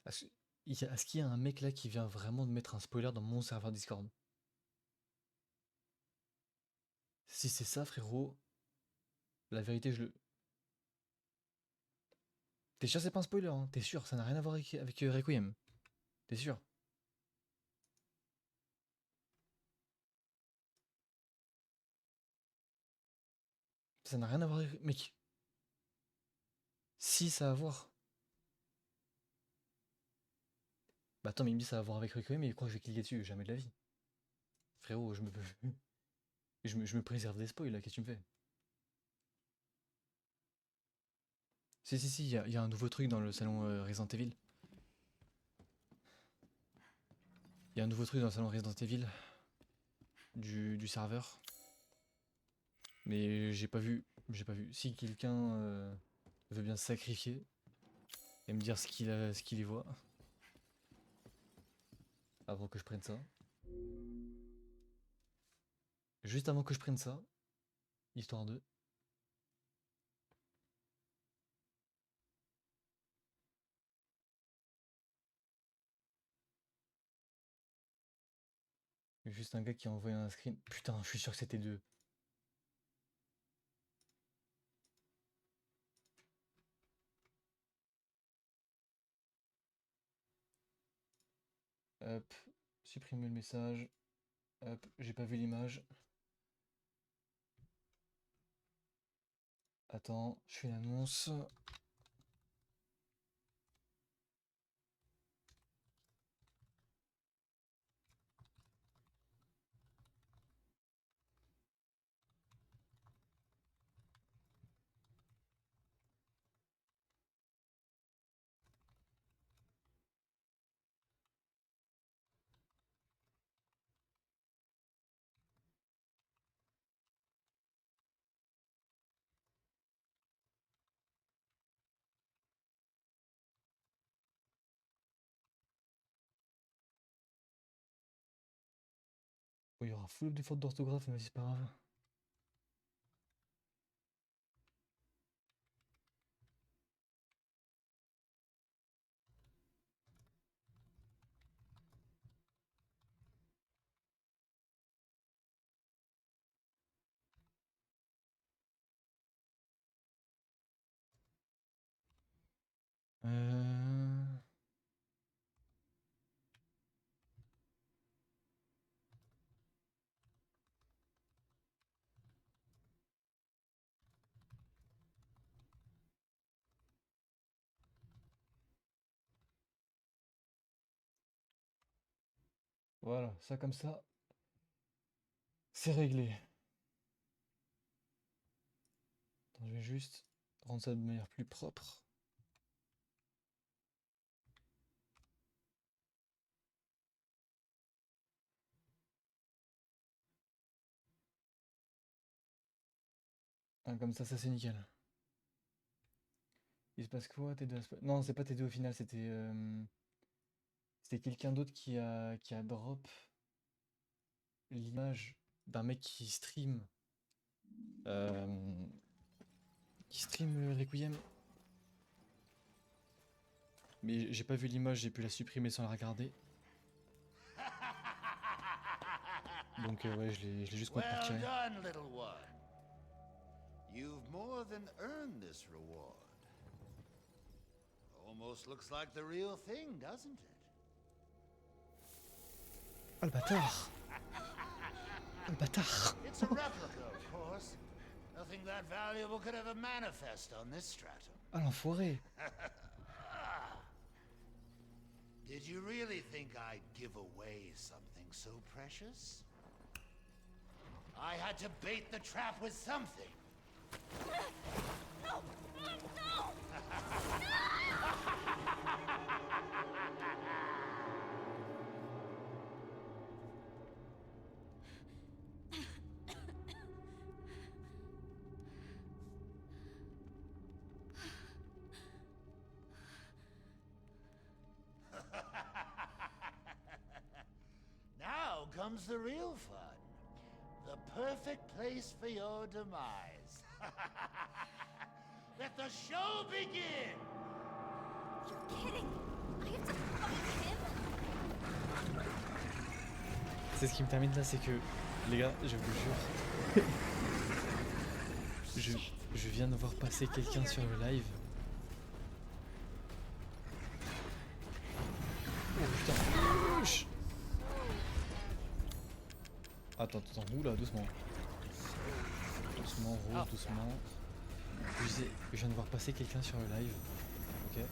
Est-ce qu'il y a un mec là qui vient vraiment de mettre un spoiler dans mon serveur Discord? Si c'est ça, frérot, la vérité, je le. T'es sûr, c'est pas un spoiler, hein? T'es sûr, ça n'a rien à voir avec Requiem? T'es sûr? Ça n'a rien à voir avec. Mec. Si ça a à voir. Bah attends, mais il me dit ça a à voir avec Requiem et il croit que je vais cliquer dessus, jamais de la vie. Frérot, je me. je me préserve des spoils là, qu'est-ce que tu me fais? Si, il y a un nouveau truc dans le salon Resident Evil. Il y a un nouveau truc dans le salon Resident Evil du serveur. Mais j'ai pas vu. Si quelqu'un veut bien se sacrifier et me dire ce qu'il y voit. Avant que je prenne ça. Juste avant que je prenne ça. Histoire de. Juste un gars qui a envoyé un screen. Putain, je suis sûr que c'était deux. Hop, supprimer le message. Hop, j'ai pas vu l'image. Attends, je fais une annonce. Bon, il y aura full de fautes d'orthographe, mais c'est pas grave. Euh... Voilà, ça comme ça, c'est réglé. Attends, je vais juste rendre ça de manière plus propre. Ah, comme ça c'est nickel. Il se passe quoi, T2 Non, c'est pas T2 au final, c'était quelqu'un d'autre qui a drop l'image d'un mec euh, qui stream le Requiem. Mais j'ai pas vu l'image, j'ai pu la supprimer sans la regarder. Donc ouais, je l'ai juste complètement Well retiré. done, little one. You've more than earned this reward. Almost looks like the real thing, doesn't it? Oh le bâtard! Oh le bâtard! It's a replica, of course. Nothing that valuable could ever manifest on this stratum. Ah l'enfoiré! Did you really think I'd give away something so precious? I had to bait the trap with something. No! No! Now comes the real fun. The perfect place for your demise. Let the show begin! You're kidding! I have to fight him? C'est ce qui me termine là, c'est que, les gars, je vous jure, je viens de voir passer quelqu'un sur le live. Oh putain, wesh. Attends, oula, doucement. Doucement, Rose, doucement. Je viens de voir passer quelqu'un sur le live. Ok.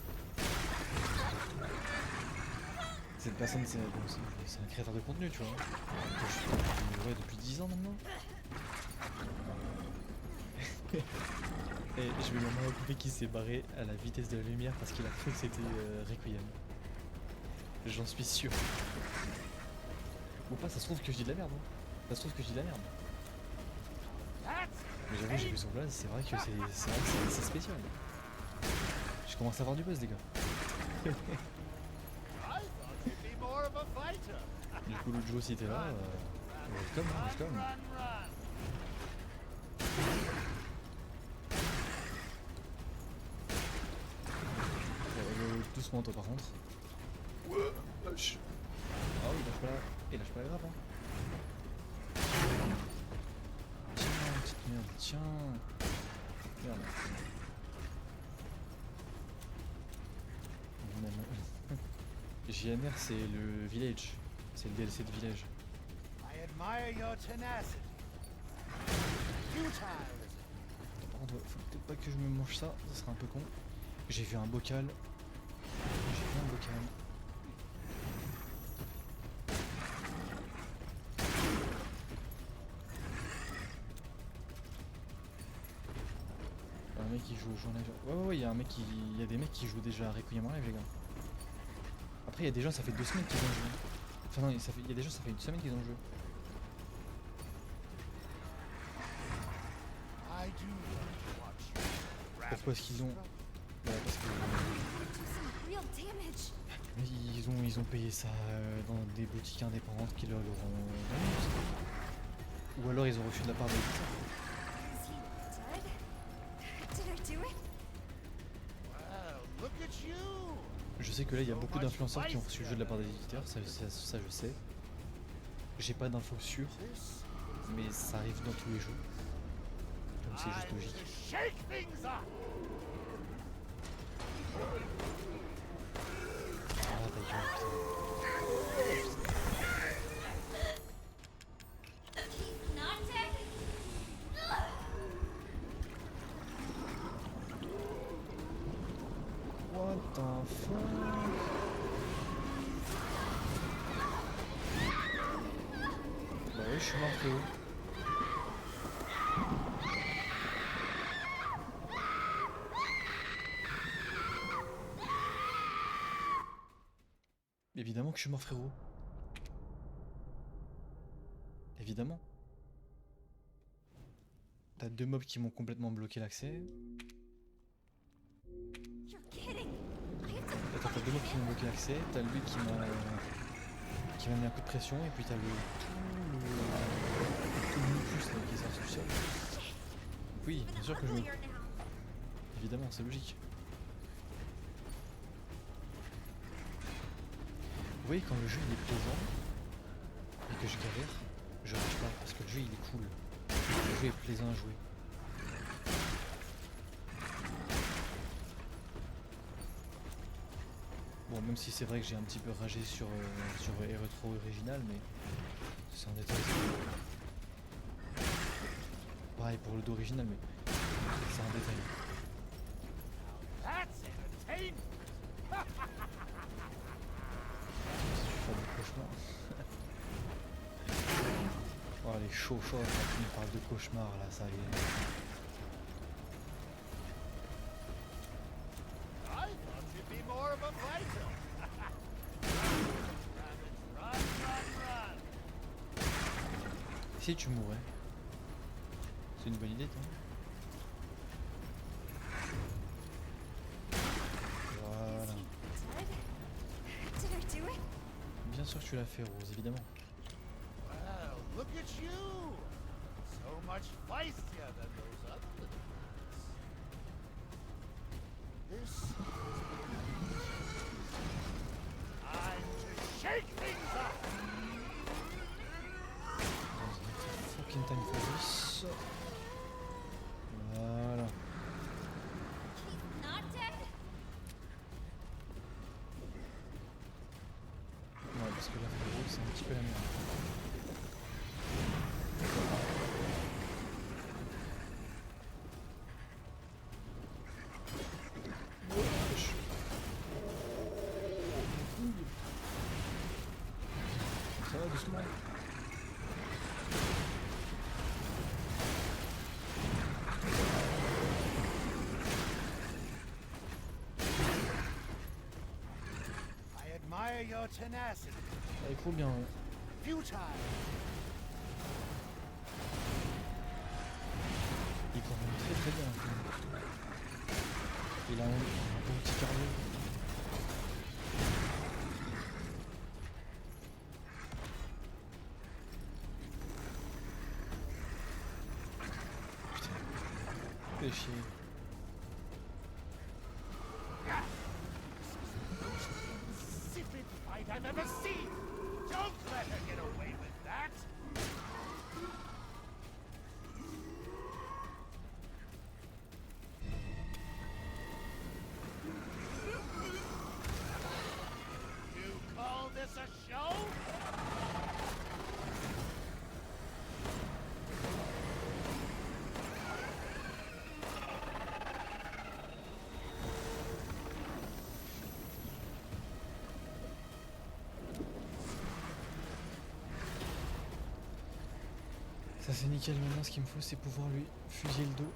Cette personne, c'est un créateur de contenu, tu vois. Que je suis depuis 10 ans maintenant. Et je vais vraiment couper qui s'est barré à la vitesse de la lumière parce qu'il a cru que c'était Requiem. J'en suis sûr. Ou pas, ça se trouve que je dis de la merde. Hein. Ça se trouve que je dis de la merde. Mais j'avoue, j'ai vu son blaze, c'est vrai que c'est spécial. Je commence à avoir du buzz, les gars. Du coup, le Joe, si t'es là, welcome, welcome. Doucement, toi, par contre. Lâche. Ah oui, il lâche pas la grappe, hein. Tiens, petite merde, tiens. Merde. JMR, c'est le village. C'est le DLC de village. I admire your tenacity. Futile. Par contre, faut peut-être pas que je me mange ça, ça serait un peu con. J'ai vu un bocal. Un mec qui joue au journal. Ouais, il y a des mecs qui jouent déjà à Requiem en live, les gars. Après, il y a des gens, ça fait 2 semaines qu'ils ont joué. Enfin, non, il y a des gens, ça fait 1 semaine qu'ils ont joué. Pourquoi est-ce qu'ils ont. Bah, parce que. Ils ont payé ça dans des boutiques indépendantes qui leur auront donné. Ou alors ils ont reçu de la part de l'éditeur. Je sais que là il y a beaucoup d'influenceurs qui ont reçu le jeu de la part des éditeurs, ça je sais. J'ai pas d'infos sûres, mais ça arrive dans tous les jeux. Donc c'est juste logique. Ah, ta gueule, putain. He's not dead. What the fuck? Bah oui, je suis mort, Théo. Évidemment que je suis mort, frérot. Évidemment. T'as 2 mobs qui m'ont complètement bloqué l'accès. You're kidding. I have to Attends, t'as 2 mobs qui m'ont bloqué l'accès. T'as lui qui m'a mis un coup de pression. Et puis t'as le mucus là, qui est sorti du sol. Oui, bien sûr que je me... uglier now. Évidemment, c'est logique. Vous voyez, quand le jeu il est plaisant et que je galère, je rage pas parce que le jeu il est cool. Le jeu est plaisant à jouer. Bon, même si c'est vrai que j'ai un petit peu ragé sur Retro Original, mais c'est un détail. Pareil pour le dos original, mais c'est un détail. That's entertainment. Si tu fais des cauchemars. Oh, les chauds, quand tu me parles de cauchemars là, ça y est. I thought you'd be more of a fighter. Rabbits, run. Si tu mourais. C'est une bonne idée, toi. Voilà. Dead? Did I do it? Bien sûr que tu l'as fait, Rose, évidemment. Well, look at you. So much feistier than those others. This is time to shake things up. Fucking time for this. Voilà. He's not dead. Ouais, parce que là, frérot, c'est un petit peu la merde. Wesh. Ça va doucement. I admire your tenacity. Ça écroule bien. Ouais. Futile. Il court même très très bien. Quand même. Il a un bon petit cardio. Putain. Fais chier. Insipid fight I've ever seen. Don't let her get away with that. You call this a show? Ça c'est nickel, maintenant ce qu'il me faut c'est pouvoir lui fusiller le dos.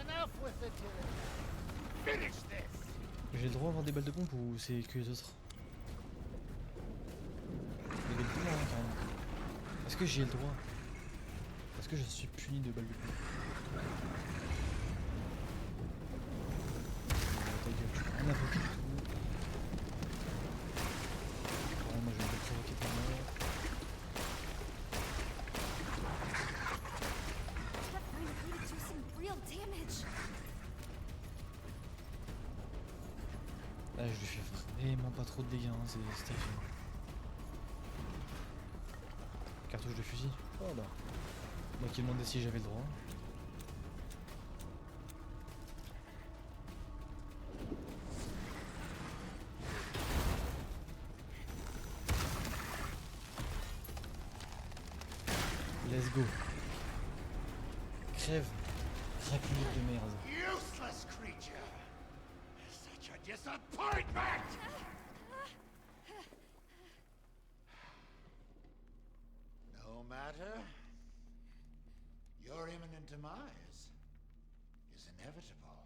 Enough with the killing. Finish this. J'ai le droit d'avoir des balles de pompe ou c'est que les autres? Des balles de pompe, hein, carrément. Est-ce que j'ai le droit? Est-ce que je suis puni de balles de pompe? Ta gueule, tu peux rien invoquer du tout. Ouais, moi je vais te provoquer ta mort. That might agree to do some real damage. Là, je lui fais vraiment pas trop de dégâts, hein, c'est terrifiant. Cartouche de fusil. Oh bah. Moi qui demandais si j'avais le droit. Let's go. Crève. Craquelure de merde. Useless creature! Such a disappointment! No matter. Your imminent demise is inevitable.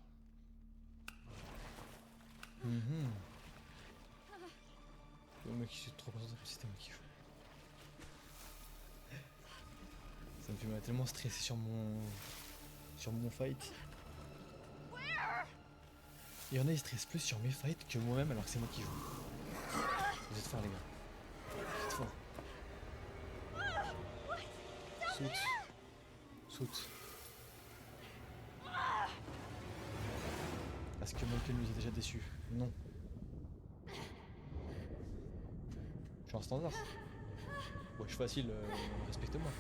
C'est moi qui suis trop concentré, c'était moi qui joue. Ça me fait tellement stresser sur mon fight. Il y en a, ils stressent plus sur mes fights que moi-même alors que c'est moi qui joue. Vous êtes forts les gars. Vous êtes forts. Saute. Saute. Parce que Michael nous a déjà déçus. Non. Je suis en standard. Wesh facile, respecte-moi.